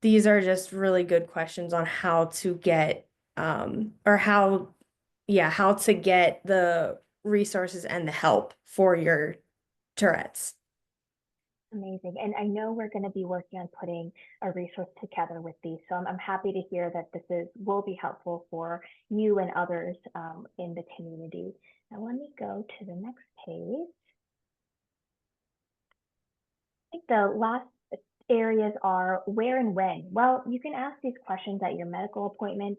just really good questions on how to get, or how to get the resources and the help for your Tourette's. Amazing. And I know we're going to be working on putting a resource together with these. So I'm happy to hear that will be helpful for you and others in the community. Now let me go to the next page. I think the last areas are where and when. Well, you can ask these questions at your medical appointment.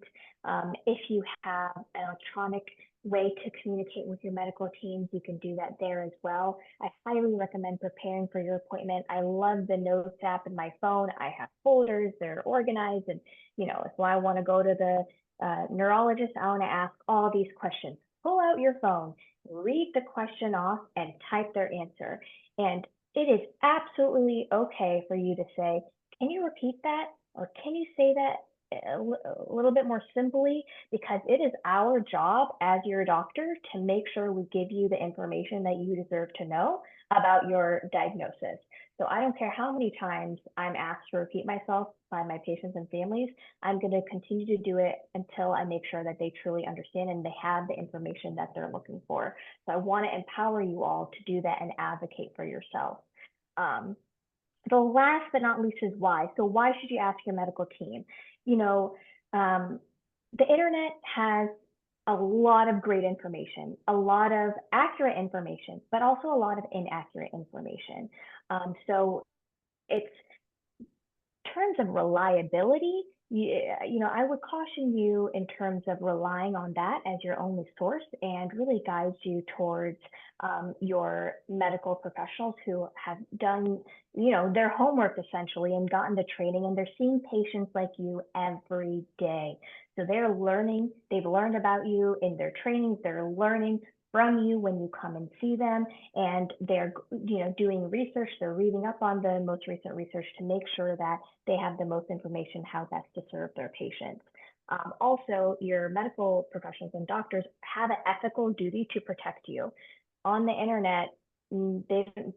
If you have an electronic way to communicate with your medical teams, you can do that there as well. I highly recommend preparing for your appointment. I love the notes app in my phone. I have folders, they're organized. And, if I want to go to the neurologist, I want to ask all these questions. Pull out your phone, read the question off, and type their answer. And it is absolutely okay for you to say, can you repeat that? Or can you say that a little bit more simply? Because it is our job as your doctor to make sure we give you the information that you deserve to know about your diagnosis. So I don't care how many times I'm asked to repeat myself by my patients and families, I'm going to continue to do it until I make sure that they truly understand and they have the information that they're looking for. So I want to empower you all to do that and advocate for yourself. Um, the last but not least is why. So why should you ask your medical team? You know, um, the internet has a lot of great information, a lot of accurate information, but also a lot of inaccurate information. So it's terms of reliability, I would caution you in terms of relying on that as your only source and really guides you towards your medical professionals who have done, their homework essentially and gotten the training and they're seeing patients like you every day. So they've learned about you in their trainings, they're learning from you when you come and see them and they're doing research, they're reading up on the most recent research to make sure that they have the most information how best to serve their patients. Also, your medical professionals and doctors have an ethical duty to protect you. On the internet,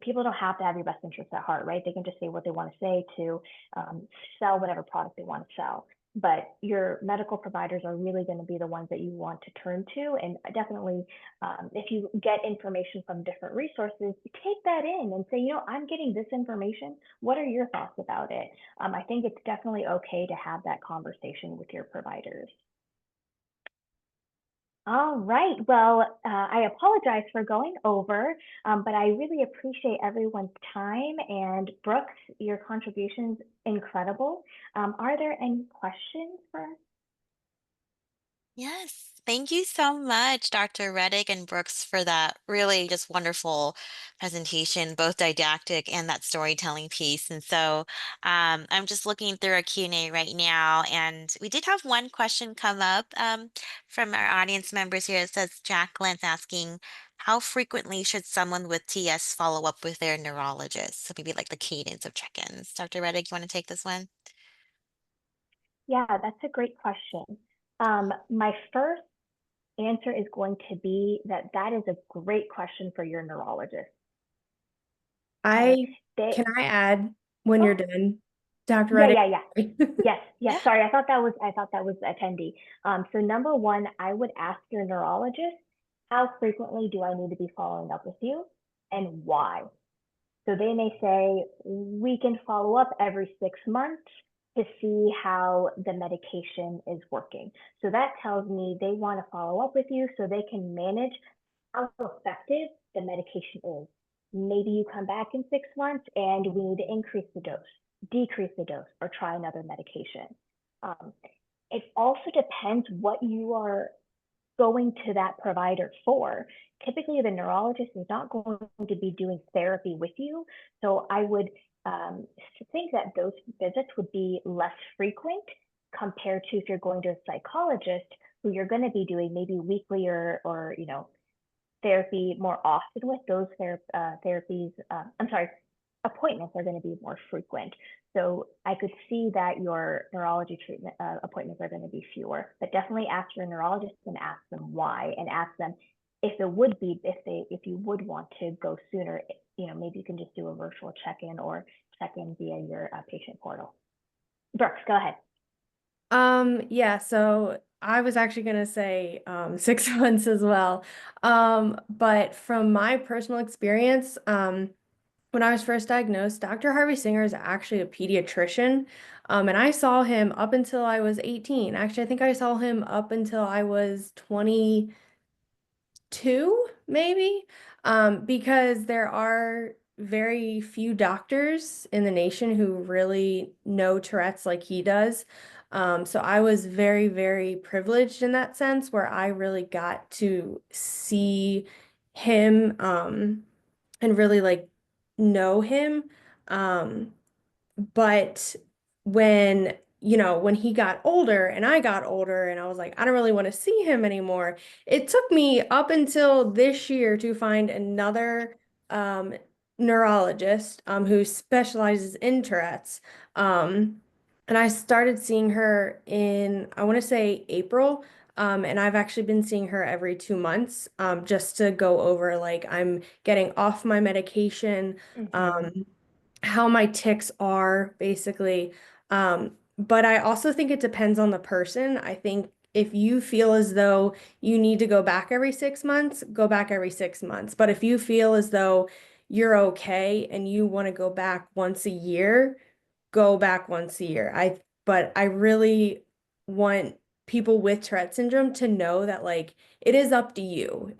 people don't have to have your best interests at heart, right? They can just say what they want to say to sell whatever product they want to sell. but your medical providers are really going to be the ones that you want to turn to. And definitely, if you get information from different resources, take that in and say, I'm getting this information. What are your thoughts about it? I think it's definitely okay to have that conversation with your providers. All right. Well, I apologize for going over, but I really appreciate everyone's time. And Brooks, your contribution's incredible. Are there any questions for us? Yes. Thank you so much, Dr. Rettig and Brooks, for that really just wonderful presentation, both didactic and that storytelling piece. And so I'm just looking through our Q&A right now, and we did have one question come up from our audience members here. It says Jacqueline's asking, how frequently should someone with TS follow up with their neurologist? So maybe like the cadence of check-ins. Dr. Rettig, you want to take this one? Yeah, that's a great question. My first answer is going to be that is a great question for your neurologist. Okay. I can I add when you're Oh, done, Dr. yeah, Reddick? yeah, yeah. Yes, yes. Yeah. Sorry, I thought that was attendee. So number one, I would ask your neurologist, how frequently do I need to be following up with you and why? So they may say, we can follow up every 6 months to see how the medication is working. So that tells me they want to follow up with you so they can manage how effective the medication is. Maybe you come back in 6 months and we need to increase the dose, decrease the dose, or try another medication. Um, it also depends what you are going to that provider for. Typically, the neurologist is not going to be doing therapy with you. So I would think that those visits would be less frequent compared to if you're going to a psychologist who you're going to be doing maybe weekly or therapy more often with. Those therapies, I'm sorry, appointments are going to be more frequent. So I could see that your neurology treatment appointments are going to be fewer, but definitely ask your neurologist and ask them why, and ask them if you would want to go sooner. Maybe you can just do a virtual check-in or check in via your patient portal. Brooks, go ahead. Yeah, so I was actually gonna say 6 months as well. But from my personal experience, when I was first diagnosed, Dr. Harvey Singer is actually a pediatrician. And I saw him up until I was 18. Actually, I think I saw him up until I was 22, maybe, because there are very few doctors in the nation who really know Tourette's like he does. So I was very, very privileged in that sense, where I really got to see him, and really like know him. Um, but when he got older and I got older and I was like, I don't really want to see him anymore, it took me up until this year to find another um, neurologist who specializes in Tourette's. And I started seeing her in, I want to say April. And I've actually been seeing her every 2 months, just to go over like I'm getting off my medication. Mm-hmm. Um, how my tics are basically. But I also think it depends on the person. I think if you feel as though you need to go back every 6 months, go back every 6 months. But if you feel as though you're okay and you want to go back once a year, go back once a year. But I really want people with Tourette syndrome to know that like it is up to you.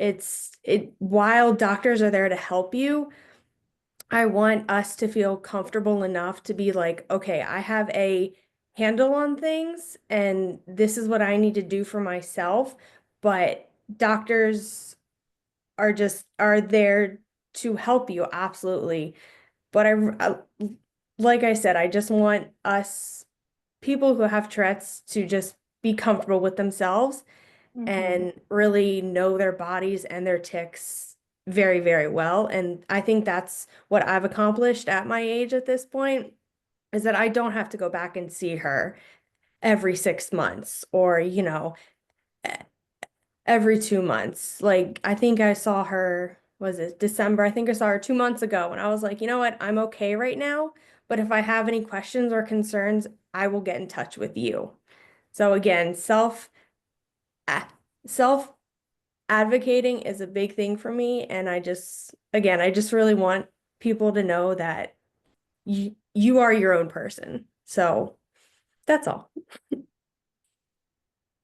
While doctors are there to help you, I want us to feel comfortable enough to be like, okay, I have a handle on things and this is what I need to do for myself. But doctors are there to help you, absolutely. But like I said, I just want us people who have Tourette's to just be comfortable with themselves Mm-hmm. and really know their bodies and their tics very, very well. And I think that's what I've accomplished at my age at this point, is that I don't have to go back and see her every 6 months or, e- every 2 months. Like, I think I saw her, was it December? I think I saw her 2 months ago. And I was like, you know what? I'm okay right now. But if I have any questions or concerns, I will get in touch with you. So again, self advocating is a big thing for me, and I just really want people to know that you are your own person. So that's all.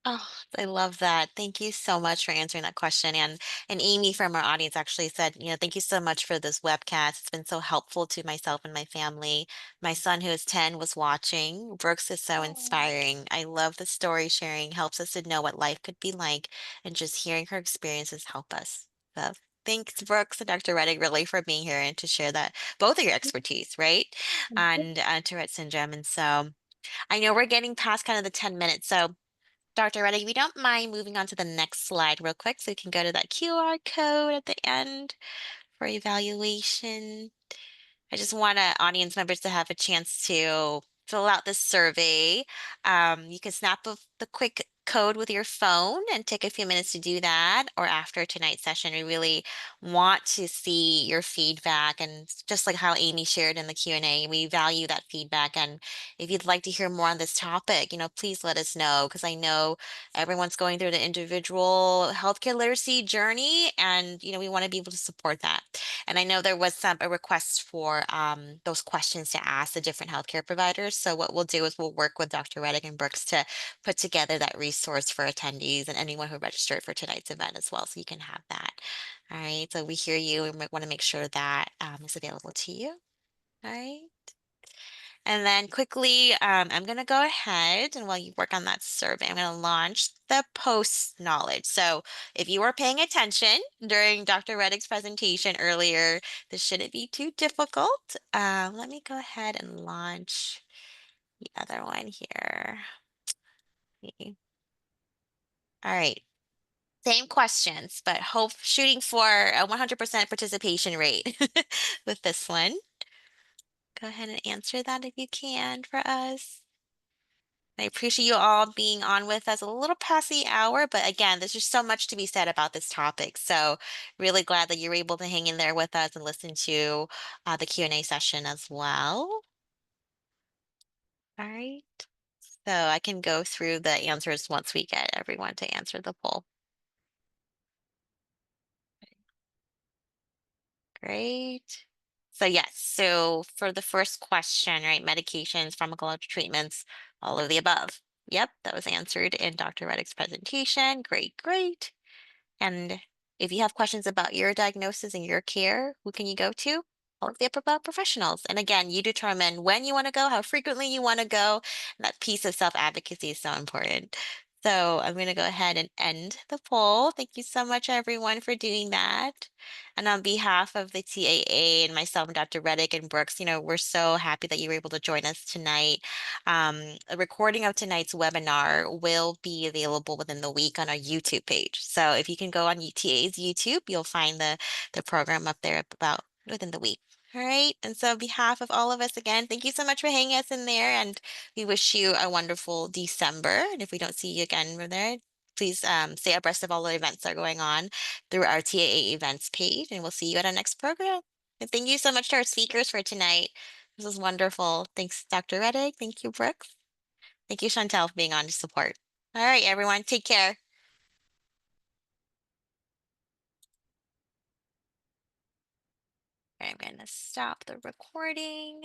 Oh, I love that. Thank you so much for answering that question. And Amy from our audience actually said, thank you so much for this webcast. It's been so helpful to myself and my family. My son, who is 10, was watching. Brooks is so Oh, inspiring. I love the story sharing, helps us to know what life could be like, and just hearing her experiences help us. So thanks, Brooks and Dr. Rettig, really for being here and to share that both of your expertise, right? On Tourette syndrome. And so I know we're getting past kind of the 10 minutes. So Dr. Reddy, if you don't mind moving on to the next slide real quick so we can go to that QR code at the end for evaluation. I just want audience members to have a chance to fill out this survey. You can snap the quick code with your phone and take a few minutes to do that. Or after tonight's session, we really want to see your feedback. And just like how Amy shared in the Q&A, we value that feedback. And if you'd like to hear more on this topic, please let us know because I know everyone's going through the individual healthcare literacy journey, and we want to be able to support that. And I know there was a request for those questions to ask the different healthcare providers. So what we'll do is we'll work with Dr. Reddick and Brooks to put together that resource for attendees and anyone who registered for tonight's event as well. So you can have that. All right. So we hear you and we want to make sure that is available to you. All right. And then quickly, I'm going to go ahead and while you work on that survey, I'm going to launch the post knowledge. So if you were paying attention during Dr. Reddick's presentation earlier, this shouldn't be too difficult. Let me go ahead and launch the other one here. Okay. All right. Same questions, but hope shooting for a 100% participation rate with this one. Go ahead and answer that if you can for us. I appreciate you all being on with us a little past the hour, but again, there's just so much to be said about this topic. So really glad that you're able to hang in there with us and listen to the Q&A session as well. All right. So I can go through the answers once we get everyone to answer the poll. Great. So yes, so for the first question, right, medications, pharmacological treatments, all of the above. Yep, that was answered in Dr. Reddick's presentation. Great, great. And if you have questions about your diagnosis and your care, who can you go to? All of the above professionals. And again, you determine when you want to go, how frequently you want to go. And that piece of self-advocacy is so important. So I'm going to go ahead and end the poll. Thank you so much, everyone, for doing that. And on behalf of the TAA and myself and Dr. Reddick and Brooks, we're so happy that you were able to join us tonight. A recording of tonight's webinar will be available within the week on our YouTube page. So if you can go on UTA's YouTube, you'll find the program up there about within the week. All right. And so on behalf of all of us again, thank you so much for hanging us in there. And we wish you a wonderful December. And if we don't see you again from there, please stay abreast of all the events that are going on through our TAA events page. And we'll see you at our next program. And thank you so much to our speakers for tonight. This was wonderful. Thanks, Dr. Reddick. Thank you, Brooks. Thank you, Chantel, for being on to support. All right, everyone, take care. I'm going to stop the recording.